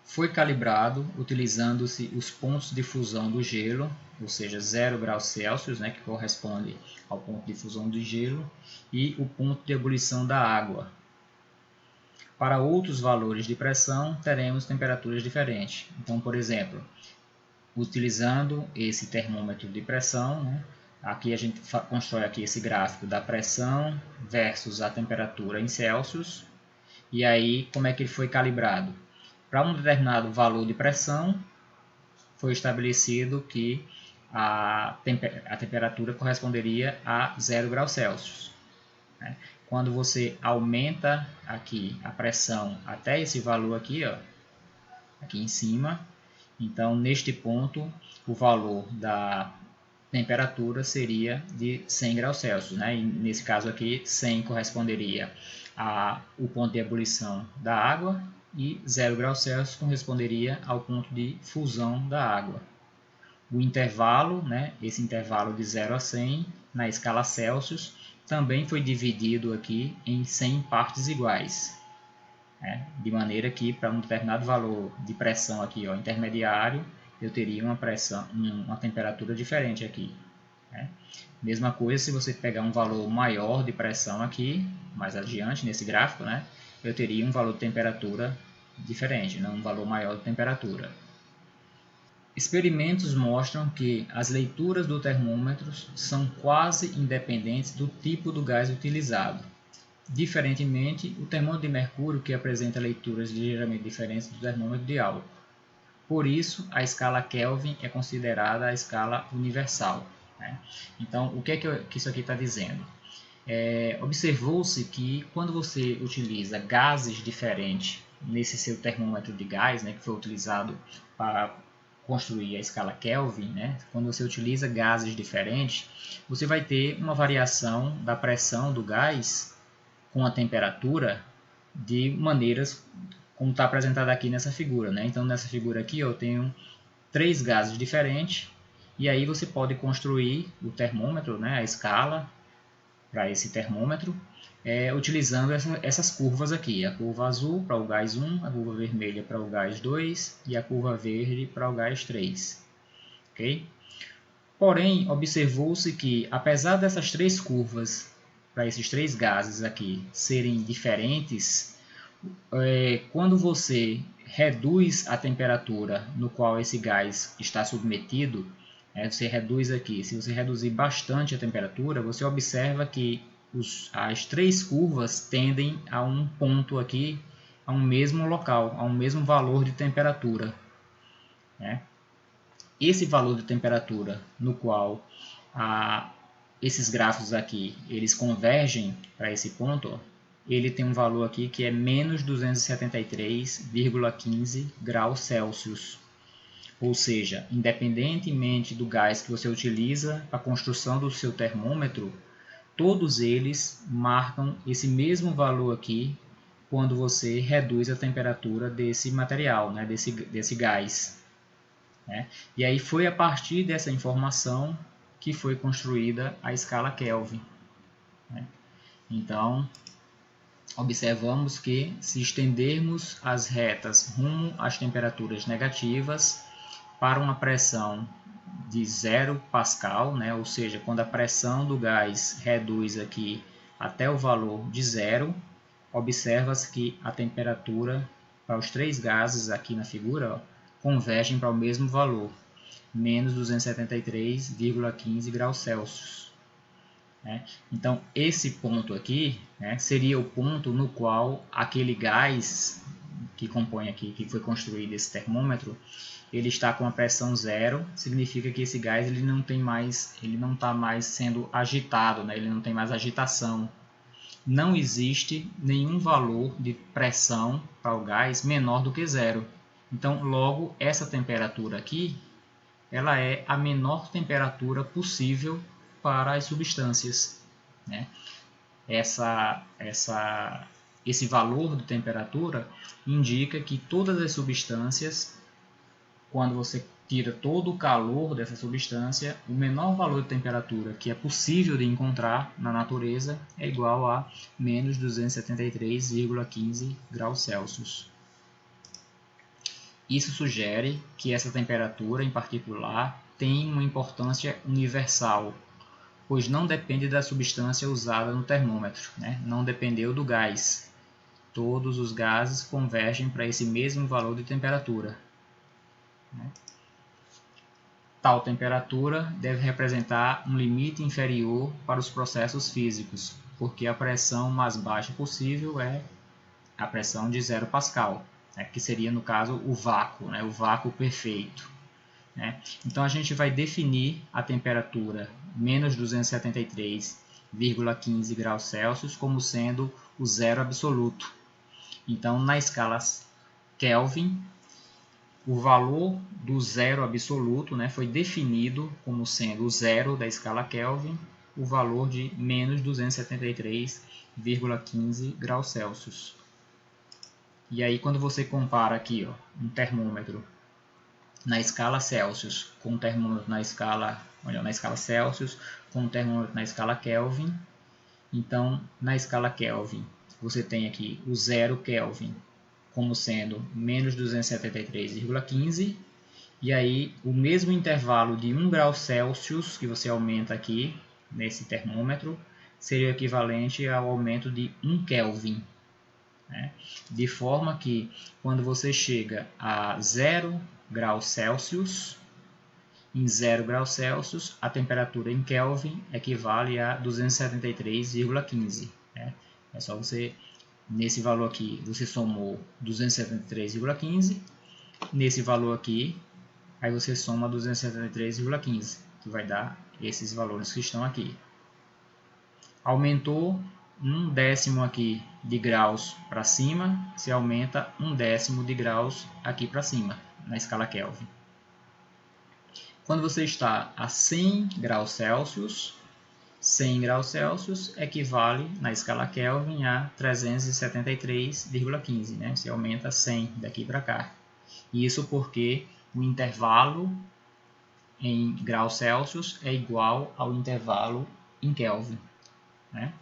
Foi calibrado utilizando-se os pontos de fusão do gelo, ou seja, 0 graus Celsius, né, que corresponde ao ponto de fusão do gelo, e o ponto de ebulição da água. Para outros valores de pressão, teremos temperaturas diferentes. Então, por exemplo, utilizando esse termômetro de pressão, né, aqui a gente constrói aqui esse gráfico da pressão versus a temperatura em Celsius, e aí como é que ele foi calibrado? Para um determinado valor de pressão, foi estabelecido que a temperatura corresponderia a 0 graus Celsius. Né? Quando você aumenta aqui a pressão até esse valor aqui, ó, aqui em cima, então neste ponto o valor da temperatura seria de 100 graus Celsius. Né? E nesse caso aqui, 100 corresponderia ao ponto de ebulição da água, e 0 graus Celsius corresponderia ao ponto de fusão da água. O intervalo, né, esse intervalo de 0 a 100 na escala Celsius, também foi dividido aqui em 100 partes iguais, né, de maneira que para um determinado valor de pressão aqui, ó, intermediário, eu teria uma temperatura diferente aqui. Né. Mesma coisa se você pegar um valor maior de pressão aqui, mais adiante nesse gráfico, né, eu teria um valor de temperatura diferente, não um valor maior de temperatura. Experimentos mostram que as leituras do termômetro são quase independentes do tipo do gás utilizado. Diferentemente, o termômetro de mercúrio, que apresenta leituras ligeiramente diferentes do termômetro de álcool. Por isso, a escala Kelvin é considerada a escala universal. Né? Então, o que é que isso aqui está dizendo? Observou-se que quando você utiliza gases diferentes nesse seu termômetro de gás, né, que foi utilizado para construir a escala Kelvin, né, quando você utiliza gases diferentes, você vai ter uma variação da pressão do gás com a temperatura de maneiras como está apresentado aqui nessa figura. Né? Então, nessa figura aqui eu tenho 3 gases diferentes, e aí você pode construir o termômetro, né, a escala, para esse termômetro, utilizando essas curvas aqui, a curva azul para o gás 1, a curva vermelha para o gás 2 e a curva verde para o gás 3. Okay? Porém, observou-se que, apesar dessas 3 curvas para esses 3 gases aqui serem diferentes, quando você reduz a temperatura no qual esse gás está submetido, você reduz aqui, se você reduzir bastante a temperatura, você observa que as 3 curvas tendem a um ponto aqui, a um mesmo local, a um mesmo valor de temperatura. Né? Esse valor de temperatura no qual esses gráficos aqui eles convergem para esse ponto, ó, ele tem um valor aqui que é menos 273,15 graus Celsius. Ou seja, independentemente do gás que você utiliza para a construção do seu termômetro, todos eles marcam esse mesmo valor aqui quando você reduz a temperatura desse material, né, desse gás. Né? E aí foi a partir dessa informação que foi construída a escala Kelvin. Né? Então, observamos que se estendermos as retas rumo às temperaturas negativas, para uma pressão de 0 pascal, né? Ou seja, quando a pressão do gás reduz aqui até o valor de 0, observa-se que a temperatura para os três gases aqui na figura, ó, convergem para o mesmo valor, menos 273,15 graus Celsius. Né? Então, esse ponto aqui, né, seria o ponto no qual aquele gás que compõe aqui, que foi construído esse termômetro, ele está com a pressão 0, significa que esse gás ele não está mais sendo agitado, né? Ele não tem mais agitação. Não existe nenhum valor de pressão para o gás menor do que 0. Então, logo, essa temperatura aqui, ela é a menor temperatura possível para as substâncias. Né? Esse valor de temperatura indica que todas as substâncias, quando você tira todo o calor dessa substância, o menor valor de temperatura que é possível de encontrar na natureza é igual a menos 273,15 graus Celsius. Isso sugere que essa temperatura, em particular, tem uma importância universal, pois não depende da substância usada no termômetro, né? Não dependeu do gás. Todos os gases convergem para esse mesmo valor de temperatura. Né? Tal temperatura deve representar um limite inferior para os processos físicos, porque a pressão mais baixa possível é a pressão de 0 pascal, né? Que seria, no caso, o vácuo, né? O vácuo perfeito. Né? Então, a gente vai definir a temperatura menos 273,15 graus Celsius como sendo o zero absoluto. Então, na escala Kelvin, o valor do zero absoluto, né, foi definido como sendo o zero da escala Kelvin, o valor de menos 273,15 graus Celsius. E aí, quando você compara aqui, ó, um termômetro na escala Celsius com um termômetro na escala Celsius com um termômetro na escala Kelvin, então, na escala Kelvin, você tem aqui o 0 Kelvin como sendo menos 273,15, e aí o mesmo intervalo de 1 grau Celsius que você aumenta aqui nesse termômetro seria equivalente ao aumento de 1 Kelvin. Né? De forma que, quando você chega a 0 graus Celsius, em 0 graus Celsius, a temperatura em Kelvin equivale a 273,15. Né? É só você, nesse valor aqui, você somou 273,15. Nesse valor aqui, aí você soma 273,15, que vai dar esses valores que estão aqui. Aumentou 1/10 aqui de graus para cima, se aumenta 1/10 de graus aqui para cima, na escala Kelvin. Quando você está a 100 graus Celsius, 100 graus Celsius equivale, na escala Kelvin, a 373,15, né? Você aumenta 100 daqui para cá. Isso porque o intervalo em graus Celsius é igual ao intervalo em Kelvin. Né?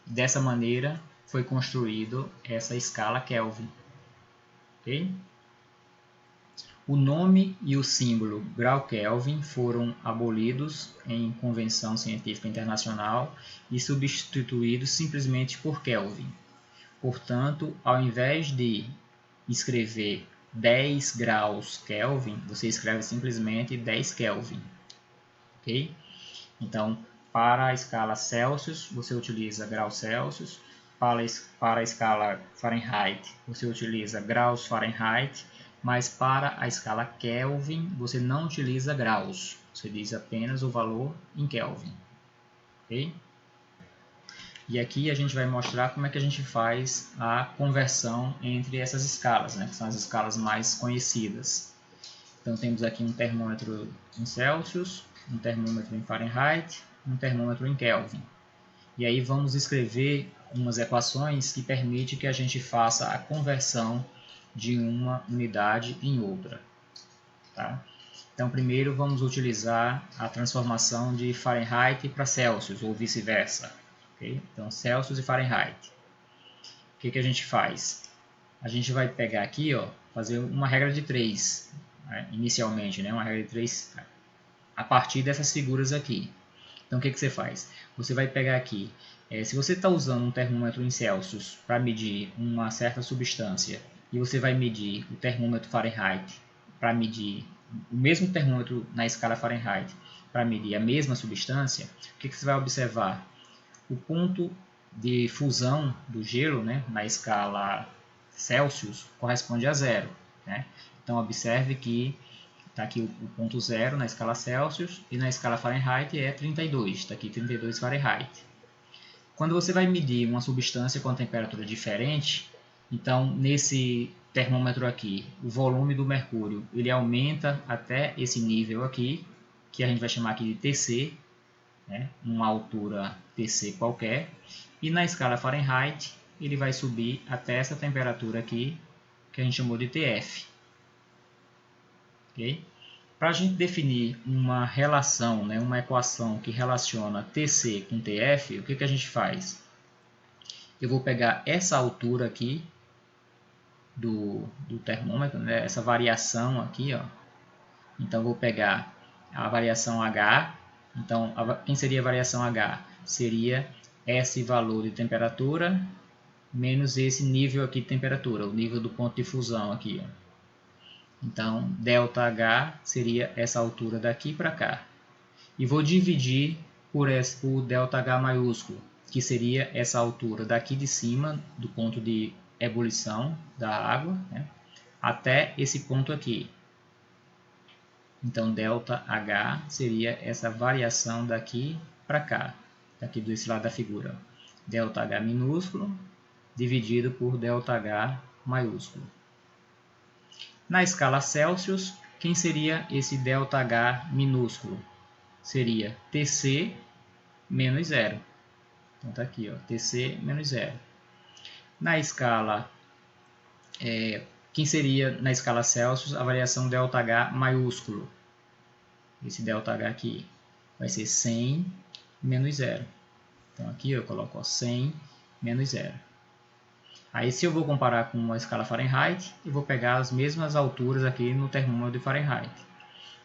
Dessa maneira foi construído essa escala Kelvin. Okay? O nome e o símbolo grau Kelvin foram abolidos em convenção científica internacional e substituídos simplesmente por Kelvin. Portanto, ao invés de escrever 10 graus Kelvin, você escreve simplesmente 10 Kelvin. Okay? Então, para a escala Celsius, você utiliza graus Celsius. Para a escala Fahrenheit, você utiliza graus Fahrenheit. Mas para a escala Kelvin, você não utiliza graus. Você diz apenas o valor em Kelvin. Okay? E aqui a gente vai mostrar como é que a gente faz a conversão entre essas escalas, né? Que são as escalas mais conhecidas. Então, temos aqui um termômetro em Celsius, um termômetro em Fahrenheit, um termômetro em Kelvin. E aí vamos escrever umas equações que permitem que a gente faça a conversão de uma unidade em outra. Tá? Então, primeiro vamos utilizar a transformação de Fahrenheit para Celsius, ou vice-versa. Okay? Então, Celsius e Fahrenheit. O que a gente faz? A gente vai pegar aqui, ó, fazer uma regra de 3. inicialmente, né, uma regra de 3 a partir dessas figuras aqui. Então o que você faz? Você vai pegar aqui, se você está usando um termômetro em Celsius para medir uma certa substância e você vai medir o termômetro Fahrenheit para medir o mesmo termômetro na escala Fahrenheit para medir a mesma substância, o que você vai observar? O ponto de fusão do gelo, né, na escala Celsius corresponde a 0. Né? Então observe que está aqui o ponto 0 na escala Celsius e na escala Fahrenheit é 32. Está aqui 32 Fahrenheit. Quando você vai medir uma substância com temperatura diferente, então nesse termômetro aqui, o volume do mercúrio ele aumenta até esse nível aqui, que a gente vai chamar aqui de TC, né? Uma altura TC qualquer. E na escala Fahrenheit ele vai subir até essa temperatura aqui, que a gente chamou de TF. Okay? Para a gente definir uma relação, né, uma equação que relaciona TC com TF, o que a gente faz? Eu vou pegar essa altura aqui do termômetro, né, essa variação aqui, ó. Então vou pegar a variação H. Então quem seria a variação H? Seria esse valor de temperatura menos esse nível aqui de temperatura, o nível do ponto de fusão aqui, ó. Então, ΔH seria essa altura daqui para cá. E vou dividir por ΔH maiúsculo, que seria essa altura daqui de cima, do ponto de ebulição da água, né, até esse ponto aqui. Então, ΔH seria essa variação daqui para cá, daqui desse lado da figura. ΔH minúsculo dividido por ΔH maiúsculo. Na escala Celsius, quem seria esse ΔH minúsculo? Seria TC menos 0. Então está aqui, ó, TC menos 0. Na escala, quem seria na escala Celsius a variação ΔH maiúsculo? Esse ΔH aqui vai ser 100 menos 0. Então aqui eu coloco, ó, 100 menos 0. Aí se eu vou comparar com a escala Fahrenheit, eu vou pegar as mesmas alturas aqui no termômetro de Fahrenheit.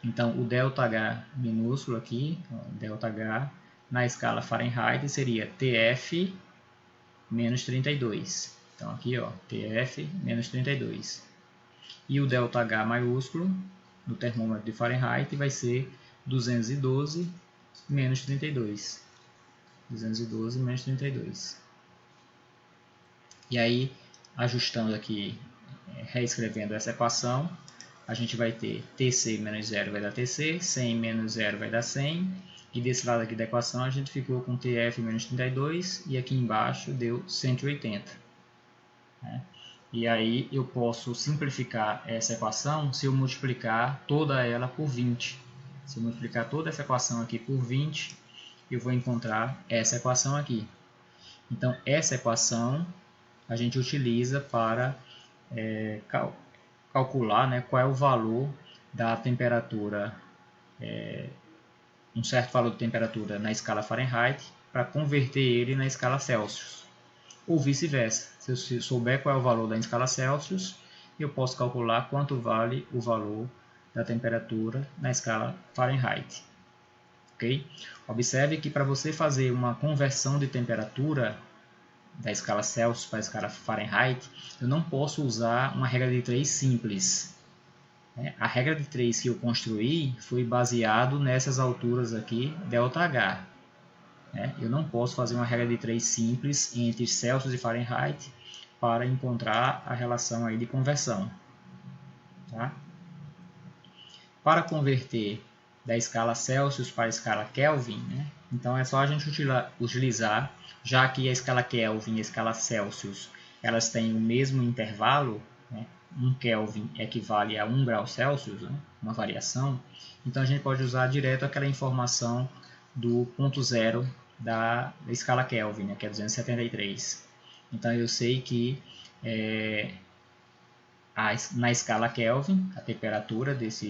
Então o ΔH minúsculo aqui, ó, ΔH na escala Fahrenheit seria TF menos 32. Então aqui, ó, TF menos 32. E o ΔH maiúsculo no termômetro de Fahrenheit vai ser 212 menos 32. 212 menos 32. E aí, ajustando aqui, reescrevendo essa equação, a gente vai ter TC menos 0 vai dar TC, 100 menos 0 vai dar 100, e desse lado aqui da equação a gente ficou com TF menos 32, e aqui embaixo deu 180. Né? E aí eu posso simplificar essa equação se eu multiplicar toda ela por 20. Se eu multiplicar toda essa equação aqui por 20, eu vou encontrar essa equação aqui. Então, essa equação a gente utiliza para calcular, né, qual é o valor da temperatura, um certo valor de temperatura na escala Fahrenheit, para converter ele na escala Celsius. Ou vice-versa. Se eu souber qual é o valor da escala Celsius, eu posso calcular quanto vale o valor da temperatura na escala Fahrenheit. Okay? Observe que para você fazer uma conversão de temperatura da escala Celsius para a escala Fahrenheit, eu não posso usar uma regra de 3 simples. A regra de 3 que eu construí foi baseado nessas alturas aqui, ΔH. Eu não posso fazer uma regra de 3 simples entre Celsius e Fahrenheit para encontrar a relação aí de conversão. Tá? Para converter da escala Celsius para a escala Kelvin, né? Então é só a gente utilizar, já que a escala Kelvin e a escala Celsius elas têm o mesmo intervalo, né? 1 Kelvin equivale a 1 grau Celsius, né? Uma variação, então a gente pode usar direto aquela informação do ponto zero da escala Kelvin, né? Que é 273. Então eu sei que na escala Kelvin, a temperatura dessa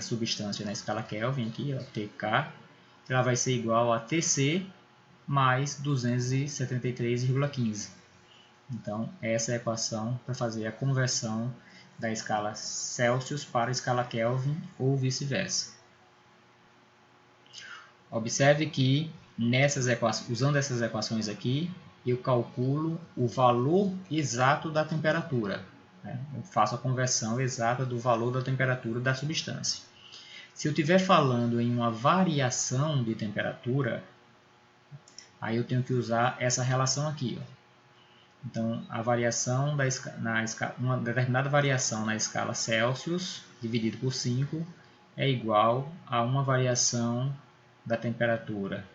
substância na escala Kelvin, aqui, ó, TK, ela vai ser igual a TC mais 273,15. Então, essa é a equação para fazer a conversão da escala Celsius para a escala Kelvin ou vice-versa. Observe que usando essas equações aqui, eu calculo o valor exato da temperatura. Eu faço a conversão exata do valor da temperatura da substância. Se eu estiver falando em uma variação de temperatura, aí eu tenho que usar essa relação aqui. Então, a variação uma determinada variação na escala Celsius dividido por 5 é igual a uma variação da temperatura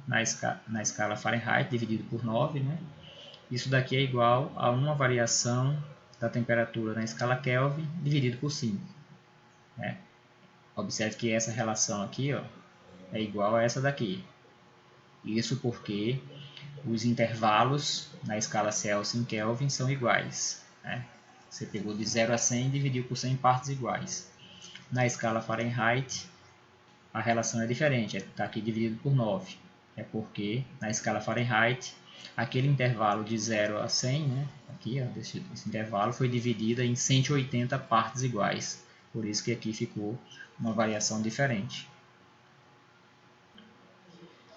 na escala Fahrenheit dividido por 9. Né? Isso daqui é igual a uma variação da temperatura na escala Kelvin dividido por 5. Né? Observe que essa relação aqui é igual a essa daqui. Isso porque os intervalos na escala Celsius em Kelvin são iguais. Né? Você pegou de 0 a 100 e dividiu por 100 partes iguais. Na escala Fahrenheit, a relação é diferente, está aqui dividido por 9. É porque na escala Fahrenheit, aquele intervalo de 0 a 100, né? Aqui, esse intervalo foi dividido em 180 partes iguais. Por isso que aqui ficou uma variação diferente.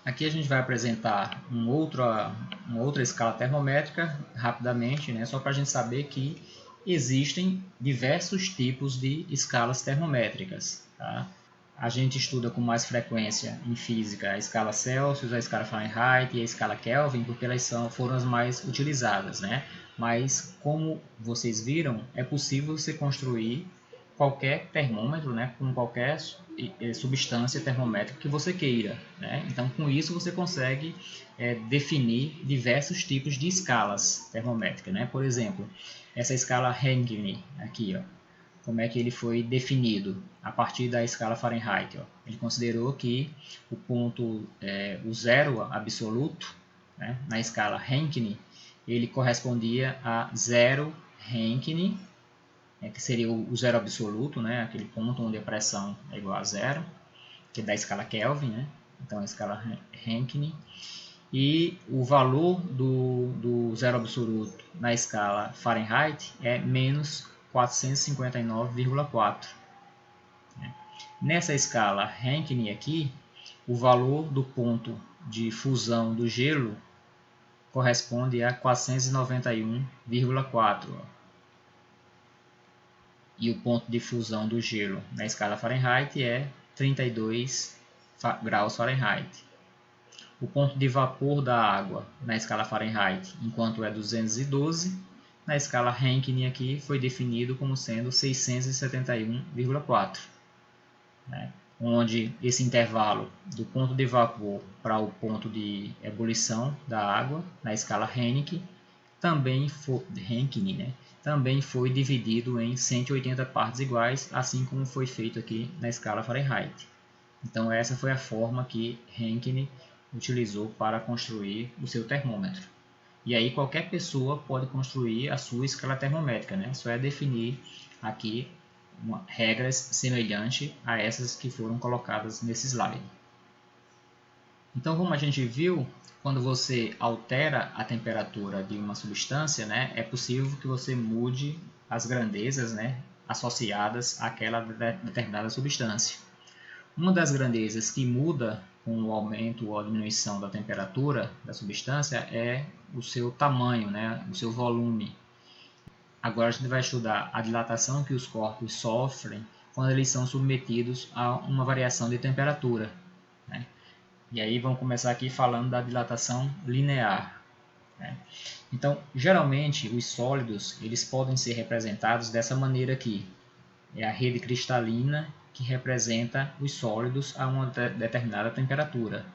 Aqui a gente vai apresentar uma outra escala termométrica, rapidamente, né, só para a gente saber que existem diversos tipos de escalas termométricas. Tá? A gente estuda com mais frequência em física a escala Celsius, a escala Fahrenheit e a escala Kelvin, porque elas foram as mais utilizadas. Né? Mas, como vocês viram, é possível você construir qualquer termômetro, né, com qualquer substância termométrica que você queira. Né? Então, com isso, você consegue definir diversos tipos de escalas termométricas. Né? Por exemplo, essa escala Rankine aqui, como é que ele foi definido a partir da escala Fahrenheit. Ele considerou que o ponto, o zero absoluto, né, na escala Rankine, ele correspondia a 0 Rankine, que seria o zero absoluto, né? Aquele ponto onde a pressão é igual a zero, que é da escala Kelvin, né? Então a escala Rankine. E o valor do zero absoluto na escala Fahrenheit é menos 459,4. Nessa escala Rankine aqui, o valor do ponto de fusão do gelo corresponde a 491,4. E o ponto de fusão do gelo na escala Fahrenheit é 32 graus Fahrenheit. O ponto de vapor da água na escala Fahrenheit, enquanto é 212, na escala Rankine aqui foi definido como sendo 671,4. Né? Onde esse intervalo do ponto de vapor para o ponto de ebulição da água na escala Rankine também foi dividido em 180 partes iguais, assim como foi feito aqui na escala Fahrenheit. Então essa foi a forma que Rankine utilizou para construir o seu termômetro. E aí qualquer pessoa pode construir a sua escala termométrica, né? Só é definir aqui regras semelhantes a essas que foram colocadas nesse slide. Então, como a gente viu, quando você altera a temperatura de uma substância, né, é possível que você mude as grandezas, né, associadas àquela determinada substância. Uma das grandezas que muda com o aumento ou a diminuição da temperatura da substância é o seu tamanho, né, o seu volume. Agora a gente vai estudar a dilatação que os corpos sofrem quando eles são submetidos a uma variação de temperatura. Né? E aí vamos começar aqui falando da dilatação linear. Né? Então, geralmente, os sólidos eles podem ser representados dessa maneira aqui. É a rede cristalina que representa os sólidos a uma determinada temperatura.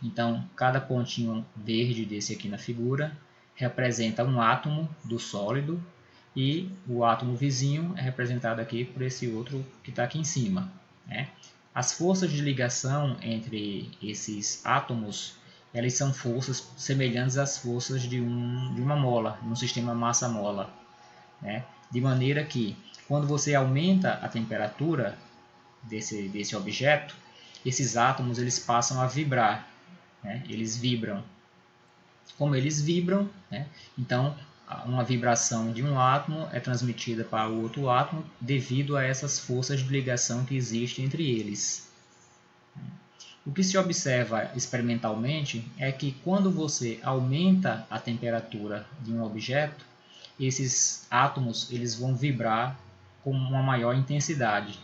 Então, cada pontinho verde desse aqui na figura representa um átomo do sólido e o átomo vizinho é representado aqui por esse outro que está aqui em cima. Né? As forças de ligação entre esses átomos, elas são forças semelhantes às forças de uma mola, de um sistema massa-mola. Né? De maneira que, quando você aumenta a temperatura desse objeto, esses átomos eles passam a vibrar. Né? Eles vibram. Como eles vibram, né? Então uma vibração de um átomo é transmitida para o outro átomo devido a essas forças de ligação que existem entre eles. O que se observa experimentalmente é que quando você aumenta a temperatura de um objeto, esses átomos eles vão vibrar com uma maior intensidade.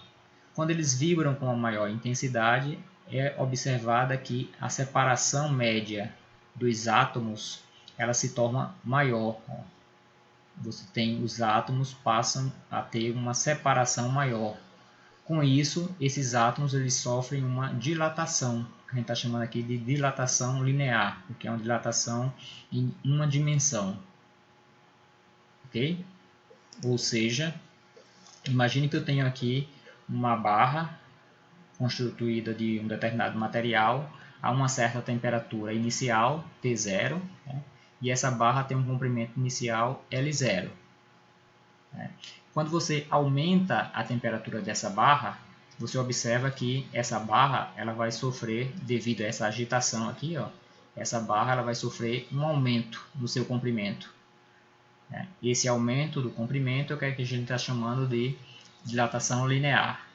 Quando eles vibram com uma maior intensidade, é observada que a separação média dos átomos ela se torna maior. Você tem os átomos passam a ter uma separação maior. Com isso, esses átomos eles sofrem uma dilatação, que a gente está chamando aqui de dilatação linear, que é uma dilatação em uma dimensão. Ok? Ou seja, imagine que eu tenho aqui uma barra constituída de um determinado material a uma certa temperatura inicial, T0, né? E essa barra tem um comprimento inicial L0. Né? Quando você aumenta a temperatura dessa barra, você observa que essa barra ela vai sofrer, devido a essa agitação aqui, ó, essa barra ela vai sofrer um aumento no seu comprimento. Né? Esse aumento do comprimento é o que a gente está chamando de dilatação linear.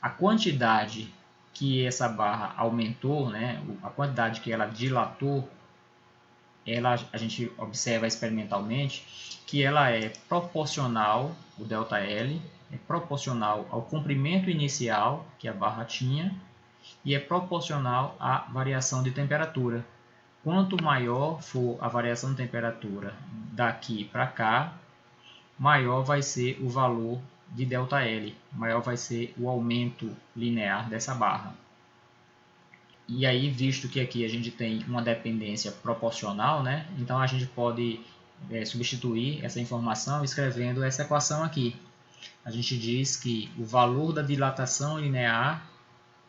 A quantidade que essa barra aumentou, né, a quantidade que ela dilatou, a gente observa experimentalmente que ela é proporcional, o ΔL, é proporcional ao comprimento inicial que a barra tinha e é proporcional à variação de temperatura. Quanto maior for a variação de temperatura daqui para cá, maior vai ser o valor de ΔL, maior vai ser o aumento linear dessa barra. E aí, visto que aqui a gente tem uma dependência proporcional, né? Então a gente pode substituir essa informação escrevendo essa equação aqui. A gente diz que o valor da dilatação linear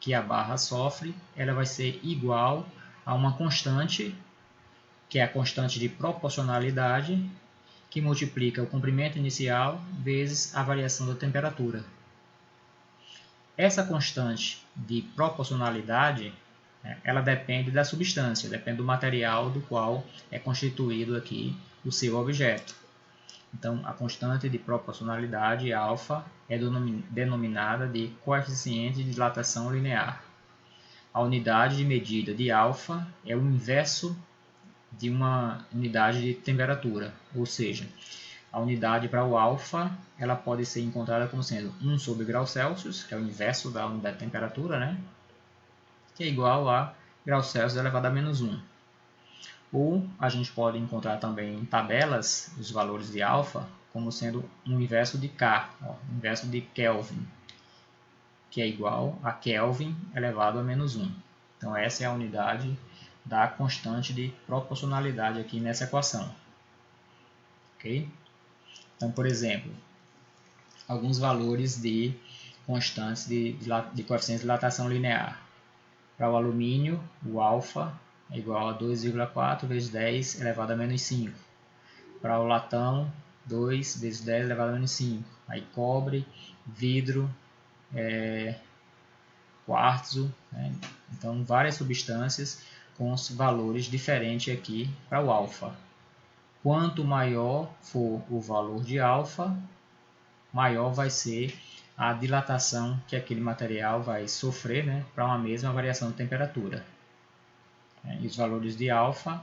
que a barra sofre, ela vai ser igual a uma constante, que é a constante de proporcionalidade, que multiplica o comprimento inicial vezes a variação da temperatura. Essa constante de proporcionalidade, ela depende da substância, depende do material do qual é constituído aqui o seu objeto. Então, a constante de proporcionalidade, alfa, é denominada de coeficiente de dilatação linear. A unidade de medida de alfa é o inverso de uma unidade de temperatura, ou seja, a unidade para o alfa ela pode ser encontrada como sendo 1 sobre grau Celsius, que é o inverso da unidade de temperatura, né? Que é igual a grau Celsius elevado a menos 1. Ou a gente pode encontrar também em tabelas os valores de alfa como sendo um inverso de K, ó, inverso de Kelvin, que é igual a Kelvin elevado a menos 1. Então essa é a unidade da constante de proporcionalidade aqui nessa equação. Ok? Então, por exemplo, alguns valores de constantes de coeficiente de dilatação linear. Para o alumínio, o alfa é igual a 2,4 vezes 10 elevado a menos 5. Para o latão, 2 vezes 10 elevado a menos 5. Aí cobre, vidro, quartzo, né? Então várias substâncias com os valores diferentes aqui para o alfa. Quanto maior for o valor de alfa, maior vai ser a dilatação que aquele material vai sofrer, né, para uma mesma variação de temperatura. E os valores de alfa,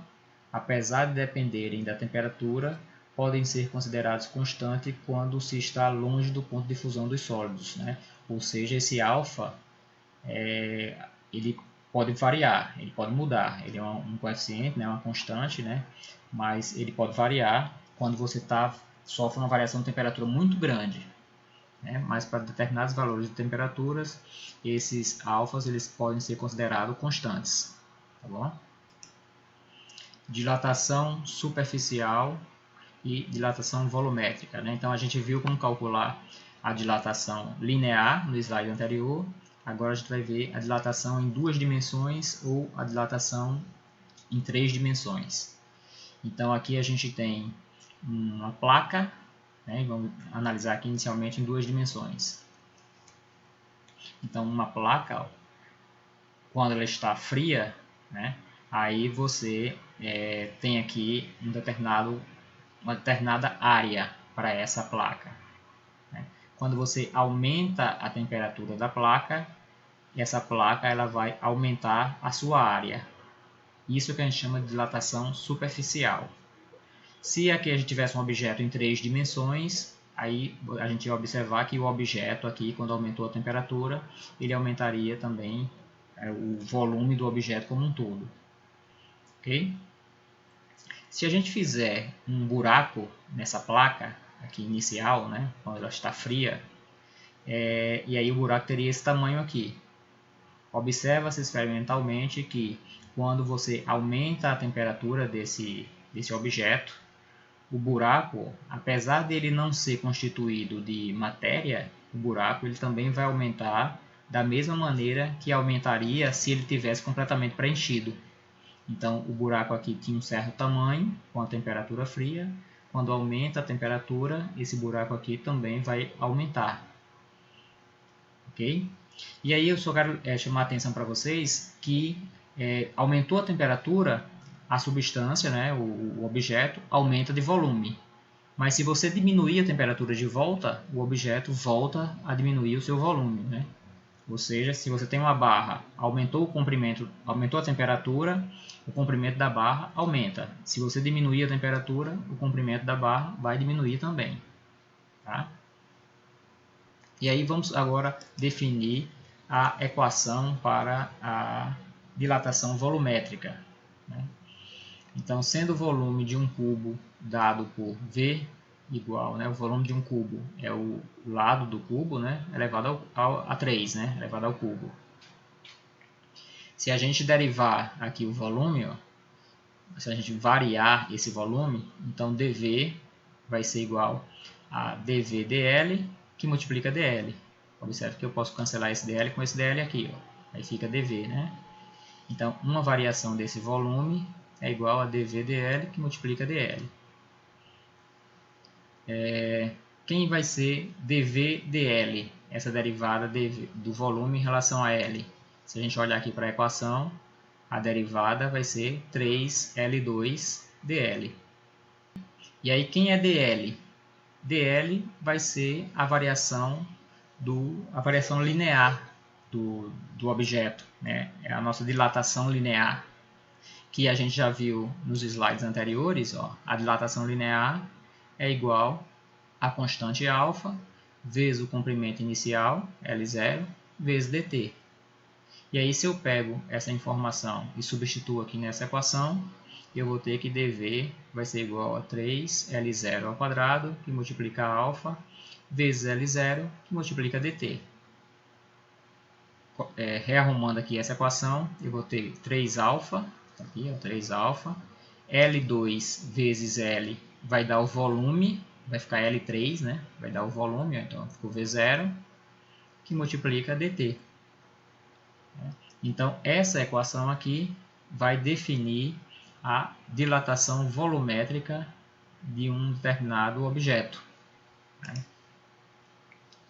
apesar de dependerem da temperatura, podem ser considerados constantes quando se está longe do ponto de fusão dos sólidos, né? Ou seja, esse alfa ele pode variar, ele pode mudar, ele é um coeficiente, né, uma constante, né, mas ele pode variar quando você sofre uma variação de temperatura muito grande. Né, mas para determinados valores de temperaturas, esses alfas eles podem ser considerados constantes. Tá bom? Dilatação superficial e dilatação volumétrica. Né? Então a gente viu como calcular a dilatação linear no slide anterior. Agora a gente vai ver a dilatação em 2 dimensões ou a dilatação em 3 dimensões. Então aqui a gente tem uma placa, né? Vamos analisar aqui inicialmente em 2 dimensões. Então uma placa, ó, quando ela está fria, né? Aí você tem aqui um determinado uma determinada área para essa placa. Quando você aumenta a temperatura da placa, essa placa ela vai aumentar a sua área. Isso que a gente chama de dilatação superficial. Se aqui a gente tivesse um objeto em 3 dimensões, aí a gente ia observar que o objeto aqui, quando aumentou a temperatura, ele aumentaria também o volume do objeto como um todo. Ok? Se a gente fizer um buraco nessa placa aqui inicial, né, quando ela está fria, e aí o buraco teria esse tamanho aqui. Observa-se experimentalmente que quando você aumenta a temperatura desse objeto, o buraco, apesar dele não ser constituído de matéria, o buraco ele também vai aumentar da mesma maneira que aumentaria se ele tivesse completamente preenchido. Então, o buraco aqui tinha um certo tamanho com a temperatura fria. Quando aumenta a temperatura, esse buraco aqui também vai aumentar. Ok? E aí eu só quero chamar a atenção para vocês que aumentou a temperatura, a substância, né, o objeto, aumenta de volume. Mas se você diminuir a temperatura de volta, o objeto volta a diminuir o seu volume, né? Ou seja, se você tem uma barra, aumentou o comprimento, aumentou a temperatura, o comprimento da barra aumenta. Se você diminuir a temperatura, o comprimento da barra vai diminuir também. Tá? E aí vamos agora definir a equação para a dilatação volumétrica. Né? Então, sendo o volume de um cubo dado por V igual, né, o volume de um cubo é o lado do cubo, né, elevado a 3, né, elevado ao cubo. Se a gente derivar aqui o volume, ó, se a gente variar esse volume, então dV vai ser igual a dV dL, que multiplica dL. Observe que eu posso cancelar esse dL com esse dL aqui, ó. Aí fica dV, né? Então, uma variação desse volume é igual a dV dL, que multiplica dL. Quem vai ser dV dL? Essa derivada do volume em relação a L. Se a gente olhar aqui para a equação, a derivada vai ser 3L2dL. E aí, quem é dL? dL vai ser a variação linear do objeto, né? É a nossa dilatação linear, que a gente já viu nos slides anteriores. Ó, a dilatação linear é igual a constante alfa vezes o comprimento inicial, L0, vezes dt. E aí, se eu pego essa informação e substituo aqui nessa equação, eu vou ter que dV vai ser igual a 3L0 ao quadrado, que multiplica alfa, vezes L0, que multiplica dt. Rearrumando aqui essa equação, eu vou ter 3α, aqui, ó, 3α, L2 vezes L vai dar o volume, vai ficar L3, né? Vai dar o volume, ó, então ficou V0, que multiplica dt. Então, essa equação aqui vai definir a dilatação volumétrica de um determinado objeto.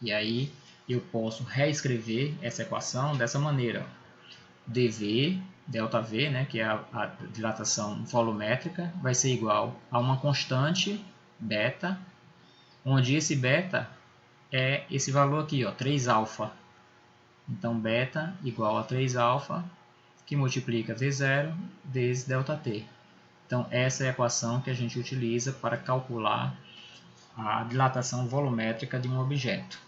E aí, eu posso reescrever essa equação dessa maneira. dV, ΔV, né, que é a dilatação volumétrica, vai ser igual a uma constante, beta, onde esse beta é esse valor aqui, ó, 3α. Então, beta igual a 3α, que multiplica V0 vezes ΔT. Então, essa é a equação que a gente utiliza para calcular a dilatação volumétrica de um objeto.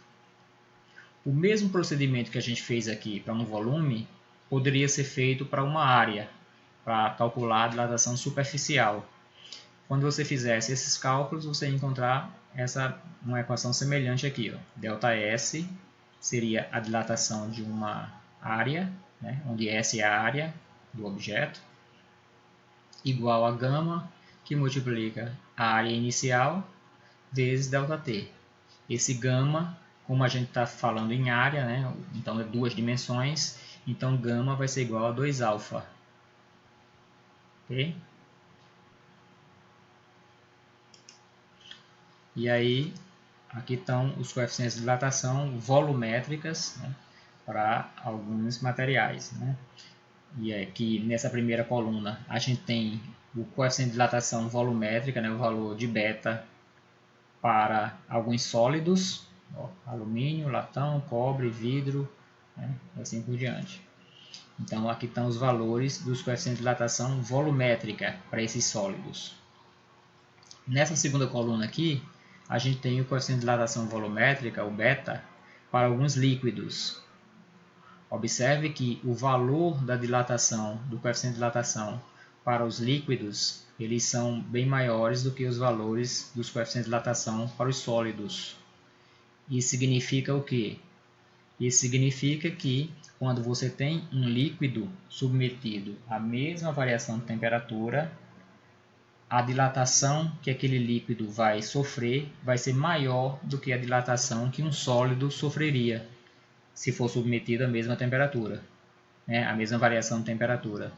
O mesmo procedimento que a gente fez aqui para um volume, poderia ser feito para uma área, para calcular a dilatação superficial. Quando você fizesse esses cálculos, você ia encontrar uma equação semelhante aqui. Ó. ΔS seria a dilatação de uma área, né, onde S é a área do objeto, igual a gama, que multiplica a área inicial, vezes ΔT. Esse gama, como a gente está falando em área, né, então é 2 dimensões, então gama vai ser igual a 2α. Ok? E aí, aqui estão os coeficientes de dilatação volumétricas, né, para alguns materiais. Né? E aqui nessa primeira coluna a gente tem o coeficiente de dilatação volumétrica, né, o valor de beta para alguns sólidos, ó, alumínio, latão, cobre, vidro, né, e assim por diante. Então aqui estão os valores dos coeficientes de dilatação volumétrica para esses sólidos. Nessa segunda coluna aqui, a gente tem o coeficiente de dilatação volumétrica, o beta, para alguns líquidos. Observe que o valor da dilatação, do coeficiente de dilatação para os líquidos, eles são bem maiores do que os valores dos coeficientes de dilatação para os sólidos. Isso significa o quê? Isso significa que quando você tem um líquido submetido à mesma variação de temperatura, a dilatação que aquele líquido vai sofrer vai ser maior do que a dilatação que um sólido sofreria se for submetido à mesma temperatura, né? A mesma variação de temperatura.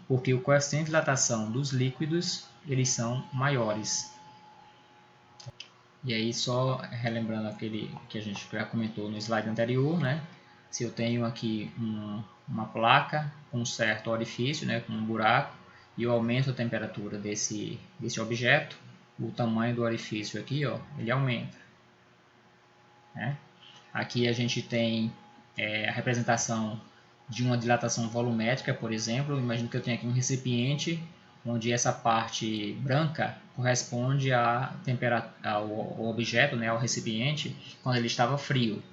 Porque o coeficiente de dilatação dos líquidos eles são maiores. E aí, só relembrando aquele que a gente já comentou no slide anterior, né? Se eu tenho aqui uma placa com um certo orifício, né, com um buraco, e eu aumento a temperatura desse objeto, o tamanho do orifício aqui, ó, ele aumenta, né? Aqui a gente tem a representação de uma dilatação volumétrica, por exemplo. Imagino que eu tenho aqui um recipiente onde essa parte branca corresponde ao objeto, né, ao recipiente, quando ele estava frio.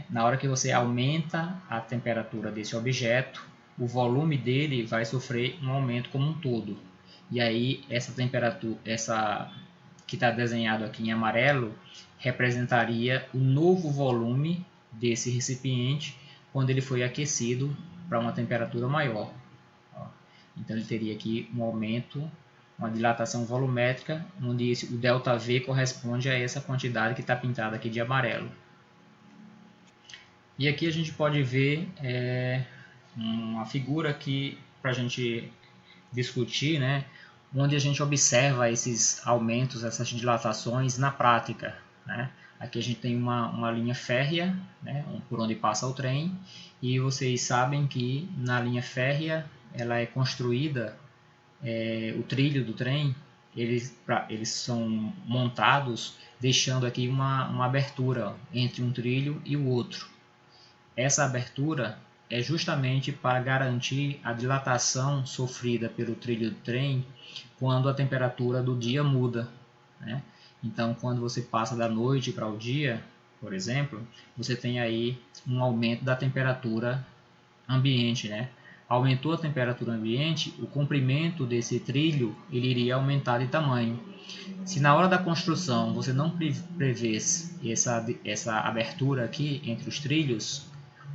Na hora que você aumenta a temperatura desse objeto, o volume dele vai sofrer um aumento como um todo. E aí essa temperatura, essa que está desenhado aqui em amarelo, representaria o novo volume desse recipiente quando ele foi aquecido para uma temperatura maior. Então ele teria aqui um aumento, uma dilatação volumétrica, onde o ΔV corresponde a essa quantidade que está pintada aqui de amarelo. E aqui a gente pode ver uma figura aqui para a gente discutir, né, onde a gente observa esses aumentos, essas dilatações na prática, né? Aqui a gente tem uma linha férrea, né, por onde passa o trem, e vocês sabem que na linha férrea ela é construída, o trilho do trem, eles são montados deixando aqui uma abertura entre um trilho e o outro. Essa abertura é justamente para garantir a dilatação sofrida pelo trilho do trem quando a temperatura do dia muda, né? Então, quando você passa da noite para o dia, por exemplo, você tem aí um aumento da temperatura ambiente, né? Aumentou a temperatura ambiente, o comprimento desse trilho ele iria aumentar de tamanho. Se na hora da construção você não prevesse essa abertura aqui entre os trilhos,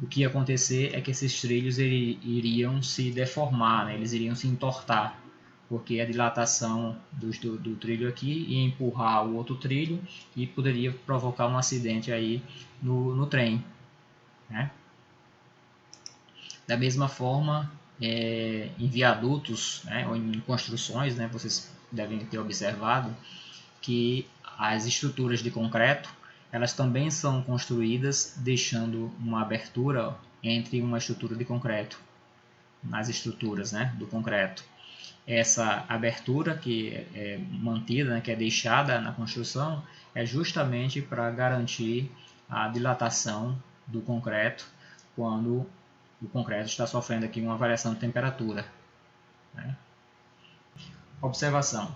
o que ia acontecer é que esses trilhos iriam se deformar, né? Eles iriam se entortar, porque a dilatação do trilho aqui ia empurrar o outro trilho e poderia provocar um acidente aí no trem, né? Da mesma forma, em viadutos, né, ou em construções, né, vocês devem ter observado que as estruturas de concreto elas também são construídas deixando uma abertura entre uma estrutura de concreto, nas estruturas, né, do concreto. Essa abertura que é mantida, né, que é deixada na construção, é justamente para garantir a dilatação do concreto quando o concreto está sofrendo aqui uma variação de temperatura, né? Observação.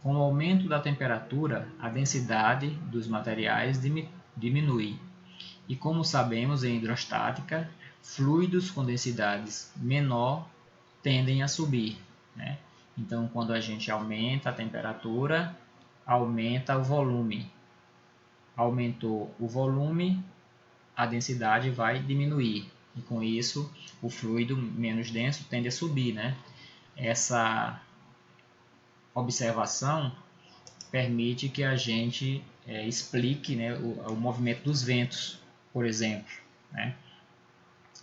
Com o aumento da temperatura, a densidade dos materiais diminui. E como sabemos em hidrostática, fluidos com densidades menor tendem a subir, né? Então, quando a gente aumenta a temperatura, aumenta o volume. Aumentou o volume, a densidade vai diminuir. E com isso, o fluido menos denso tende a subir, né? Essa observação permite que a gente explique, né, o movimento dos ventos, por exemplo, né?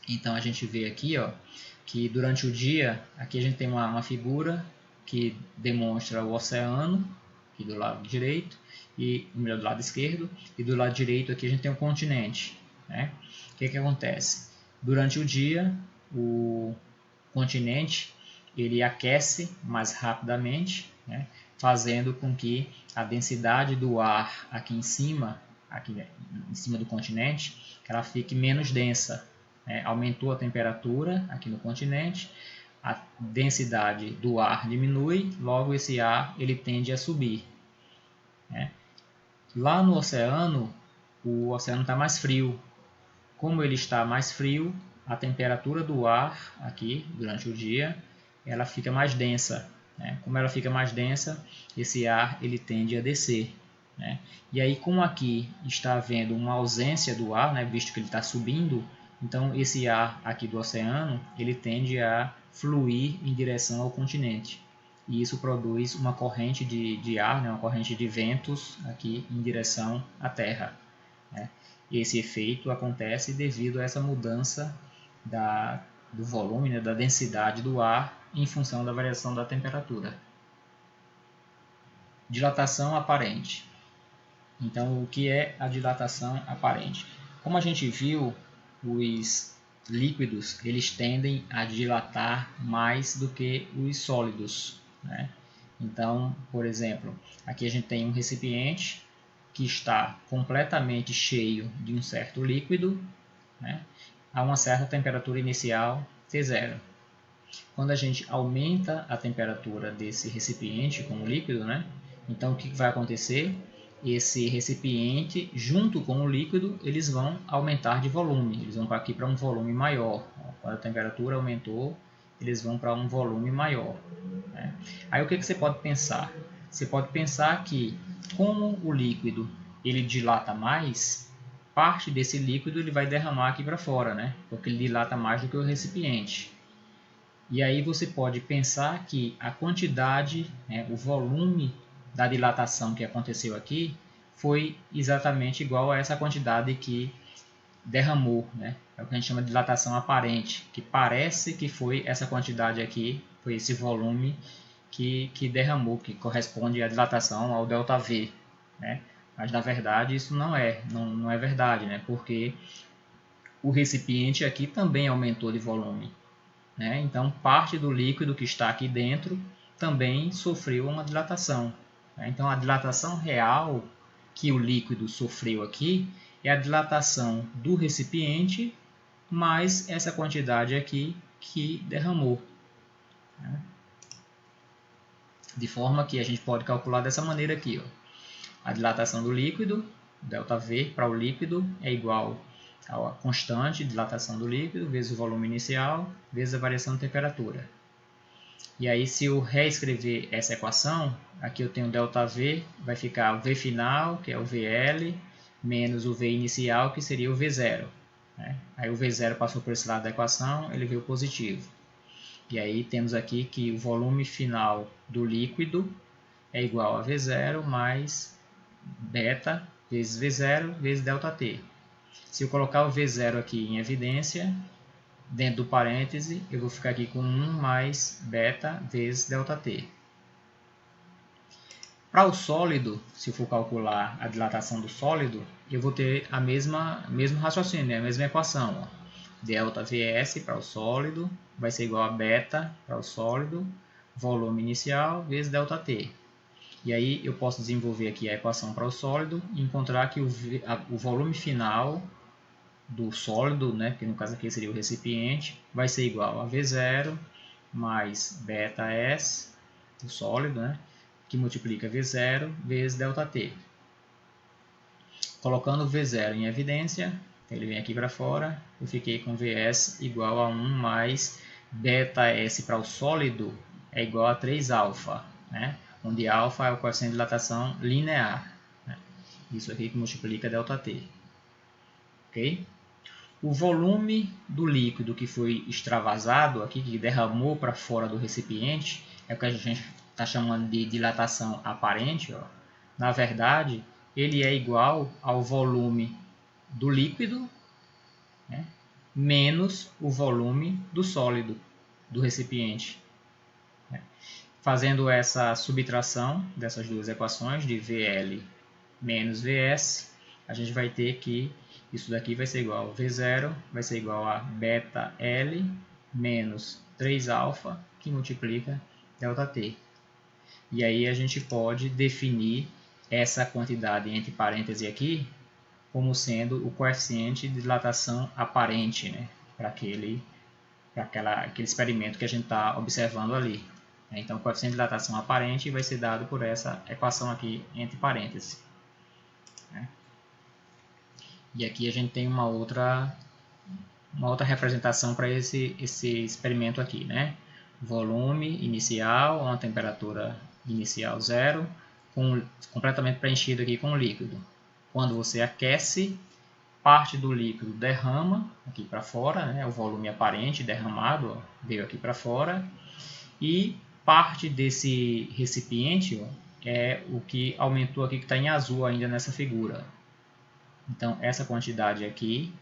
Então a gente vê aqui, ó, que durante o dia, aqui a gente tem uma figura que demonstra o oceano, aqui do lado direito, e do lado esquerdo, e do lado direito aqui a gente tem um continente, né? O que acontece? Durante o dia, o continente ele aquece mais rapidamente, né, fazendo com que a densidade do ar aqui em cima do continente, ela fique menos densa. Né? Aumentou a temperatura aqui no continente, a densidade do ar diminui, logo esse ar ele tende a subir. Né? Lá no oceano, o oceano está mais frio. Como ele está mais frio, a temperatura do ar aqui durante o dia ela fica mais densa. Né? Como ela fica mais densa, esse ar ele tende a descer. Né? E aí, como aqui está havendo uma ausência do ar, né, visto que ele está subindo, então esse ar aqui do oceano ele tende a fluir em direção ao continente. E isso produz uma corrente de ar, né, uma corrente de ventos aqui em direção à Terra. Né? E esse efeito acontece devido a essa mudança do volume, né, da densidade do ar em função da variação da temperatura. Dilatação aparente. Então, o que é a dilatação aparente? Como a gente viu, os líquidos eles tendem a dilatar mais do que os sólidos. Né? Então, por exemplo, aqui a gente tem um recipiente que está completamente cheio de um certo líquido, né, a uma certa temperatura inicial T0. Quando a gente aumenta a temperatura desse recipiente com o líquido, né, então o que vai acontecer? Esse recipiente, junto com o líquido, eles vão aumentar de volume, eles vão aqui para um volume maior. Quando a temperatura aumentou, eles vão para um volume maior. Né? Aí o que você pode pensar? Você pode pensar que, como o líquido ele dilata mais, parte desse líquido ele vai derramar aqui para fora, né? Porque ele dilata mais do que o recipiente. E aí você pode pensar que a quantidade, né, o volume da dilatação que aconteceu aqui foi exatamente igual a essa quantidade que derramou, né? É o que a gente chama de dilatação aparente, que parece que foi essa quantidade aqui, foi esse volume que derramou, que corresponde à dilatação ao ΔV, né? Mas na verdade isso não é verdade, né? Porque o recipiente aqui também aumentou de volume. Né? Então, parte do líquido que está aqui dentro também sofreu uma dilatação. Né? Então, a dilatação real que o líquido sofreu aqui é a dilatação do recipiente mais essa quantidade aqui que derramou. Né? De forma que a gente pode calcular dessa maneira aqui. Ó. A dilatação do líquido, ΔV para o líquido, é igual a constante de dilatação do líquido vezes o volume inicial vezes a variação de temperatura. E aí, se eu reescrever essa equação, aqui eu tenho ΔV, vai ficar o V final, que é o VL, menos o V inicial, que seria o V0. Né? Aí o V0 passou por esse lado da equação, ele veio positivo. E aí temos aqui que o volume final do líquido é igual a V0 mais beta vezes V0 vezes ΔT. Se eu colocar o V0 aqui em evidência, dentro do parêntese, eu vou ficar aqui com 1 mais beta vezes ΔT. Para o sólido, se eu for calcular a dilatação do sólido, eu vou ter mesmo raciocínio, a mesma equação. Ó. ΔVS para o sólido vai ser igual a beta para o sólido, volume inicial vezes ΔT. E aí eu posso desenvolver aqui a equação para o sólido e encontrar que o volume final do sólido, né, que no caso aqui seria o recipiente, vai ser igual a V0 mais ΔS, do sólido, né, que multiplica V0 vezes ΔT. Colocando o V0 em evidência, ele vem aqui para fora, eu fiquei com Vs igual a 1 mais ΔS para o sólido é igual a 3α, né, onde alfa é o coeficiente de dilatação linear. Né, isso aqui que multiplica ΔT. Ok? O volume do líquido que foi extravasado, aqui, que derramou para fora do recipiente, é o que a gente está chamando de dilatação aparente. Ó. Na verdade, ele é igual ao volume do líquido, né, menos o volume do sólido do recipiente. Né. Fazendo essa subtração dessas duas equações, de VL menos Vs, a gente vai ter que isso daqui vai ser igual a V0, vai ser igual a beta L menos 3α, que que multiplica ΔT. E aí a gente pode definir essa quantidade entre parênteses aqui como sendo o coeficiente de dilatação aparente, né, para aquele experimento que a gente está observando ali. Então, o coeficiente de dilatação aparente vai ser dado por essa equação aqui entre parênteses. E aqui a gente tem uma outra representação para esse experimento aqui, né? Volume inicial, uma temperatura inicial 0, completamente preenchido aqui com líquido. Quando você aquece, parte do líquido derrama aqui para fora, né? O volume aparente derramado veio aqui para fora, e parte desse recipiente é o que aumentou aqui, que está em azul ainda nessa figura. Então, essa quantidade aqui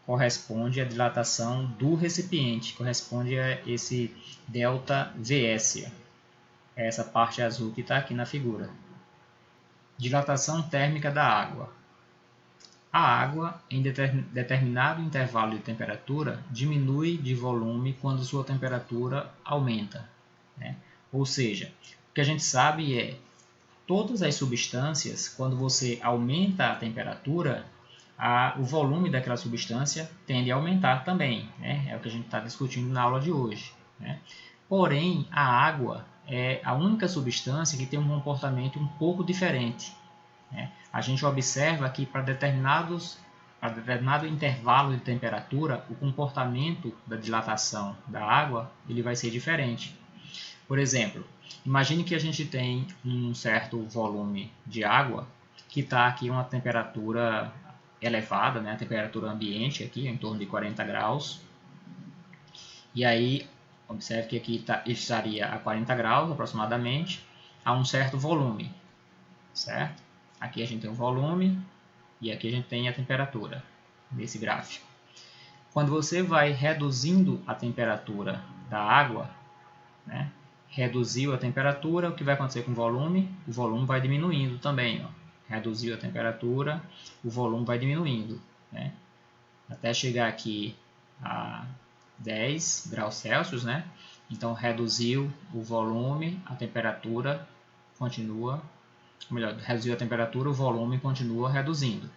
corresponde à dilatação do recipiente, corresponde a esse ΔVS, essa parte azul que está aqui na figura. Dilatação térmica da água. A água, em determinado intervalo de temperatura, diminui de volume quando sua temperatura aumenta, né? Ou seja, o que a gente sabe é todas as substâncias, quando você aumenta a temperatura, o volume daquela substância tende a aumentar também, né? É o que a gente está discutindo na aula de hoje, né? Porém, a água é a única substância que tem um comportamento um pouco diferente, né? A gente observa que para determinado intervalo de temperatura, o comportamento da dilatação da água ele vai ser diferente. Por exemplo, imagine que a gente tem um certo volume de água que está aqui uma temperatura elevada, né? A temperatura ambiente aqui em torno de 40 graus. E aí, observe que aqui estaria a 40 graus aproximadamente, a um certo volume, certo? Aqui a gente tem o volume e aqui a gente tem a temperatura nesse gráfico. Quando você vai reduzindo a temperatura da água, né? Reduziu a temperatura, o que vai acontecer com o volume? O volume vai diminuindo também, ó. Reduziu a temperatura, o volume vai diminuindo, né? Até chegar aqui a 10 graus Celsius, né? Então, reduziu o volume, a temperatura continua, melhor, reduziu a temperatura, o volume continua reduzindo.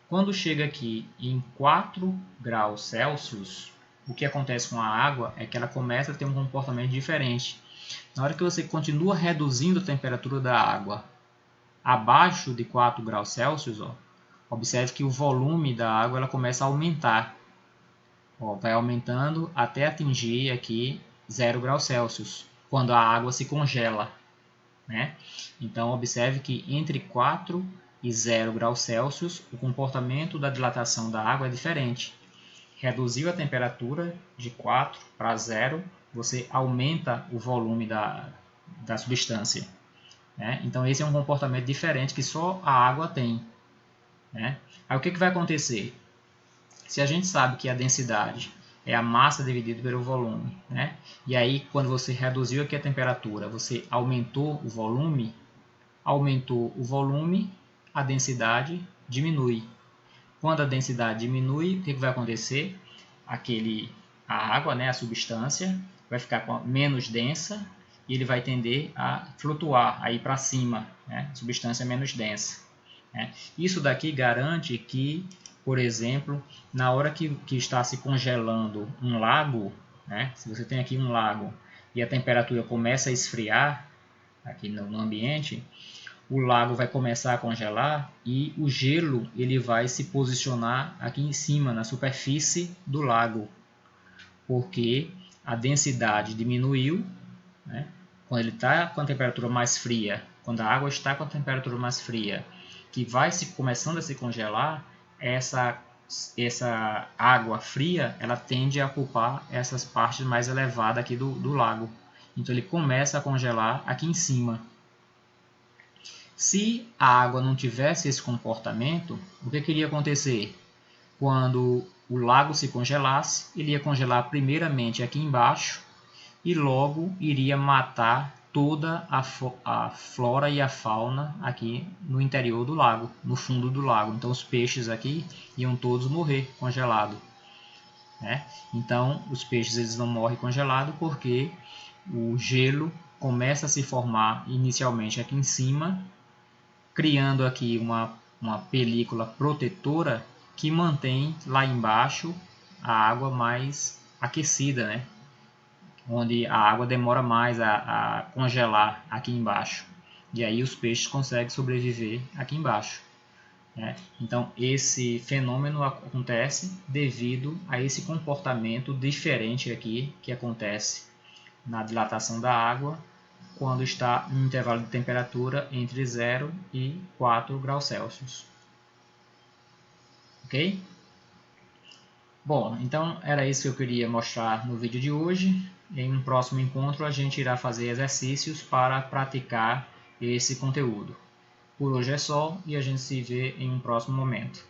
Quando chega aqui em 4 graus Celsius, o que acontece com a água é que ela começa a ter um comportamento diferente. Na hora que você continua reduzindo a temperatura da água abaixo de 4 graus Celsius, ó, observe que o volume da água ela começa a aumentar. Ó, vai aumentando até atingir aqui 0 graus Celsius, quando a água se congela, né? Então, observe que entre 4 e 0 graus Celsius, o comportamento da dilatação da água é diferente. Reduziu a temperatura de 4 para 0, você aumenta o volume da substância, né? Então, esse é um comportamento diferente que só a água tem, né? Aí, o que vai acontecer? Se a gente sabe que a densidade é a massa dividida pelo volume, né? E aí, quando você reduziu aqui a temperatura, você aumentou o volume, a densidade diminui. Quando a densidade diminui, o que vai acontecer? A água, né, a substância, vai ficar menos densa e ele vai tender a flutuar, a ir para cima, né? A substância menos densa, né? Isso daqui garante que, por exemplo, na hora que está se congelando um lago, né? Se você tem aqui um lago e a temperatura começa a esfriar aqui no ambiente, o lago vai começar a congelar e o gelo ele vai se posicionar aqui em cima, na superfície do lago, porque a densidade diminuiu, né? Quando ele está com a temperatura mais fria, quando a água está com a temperatura mais fria, que vai começando a se congelar, essa água fria ela tende a ocupar essas partes mais elevadas aqui do lago. Então ele começa a congelar aqui em cima. Se a água não tivesse esse comportamento, o que iria acontecer? Quando o lago se congelasse, ele ia congelar primeiramente aqui embaixo e logo iria matar toda a flora e a fauna aqui no interior do lago, no fundo do lago. Então os peixes aqui iam todos morrer congelados, né? Então os peixes eles não morrem congelados porque o gelo começa a se formar inicialmente aqui em cima, criando aqui uma película protetora que mantém lá embaixo a água mais aquecida, né? Onde a água demora mais a congelar aqui embaixo. E aí os peixes conseguem sobreviver aqui embaixo. Né? Então esse fenômeno acontece devido a esse comportamento diferente aqui que acontece na dilatação da água quando está em um intervalo de temperatura entre 0 e 4 graus Celsius. Ok? Bom, então era isso que eu queria mostrar no vídeo de hoje. Em um próximo encontro a gente irá fazer exercícios para praticar esse conteúdo. Por hoje é só e a gente se vê em um próximo momento.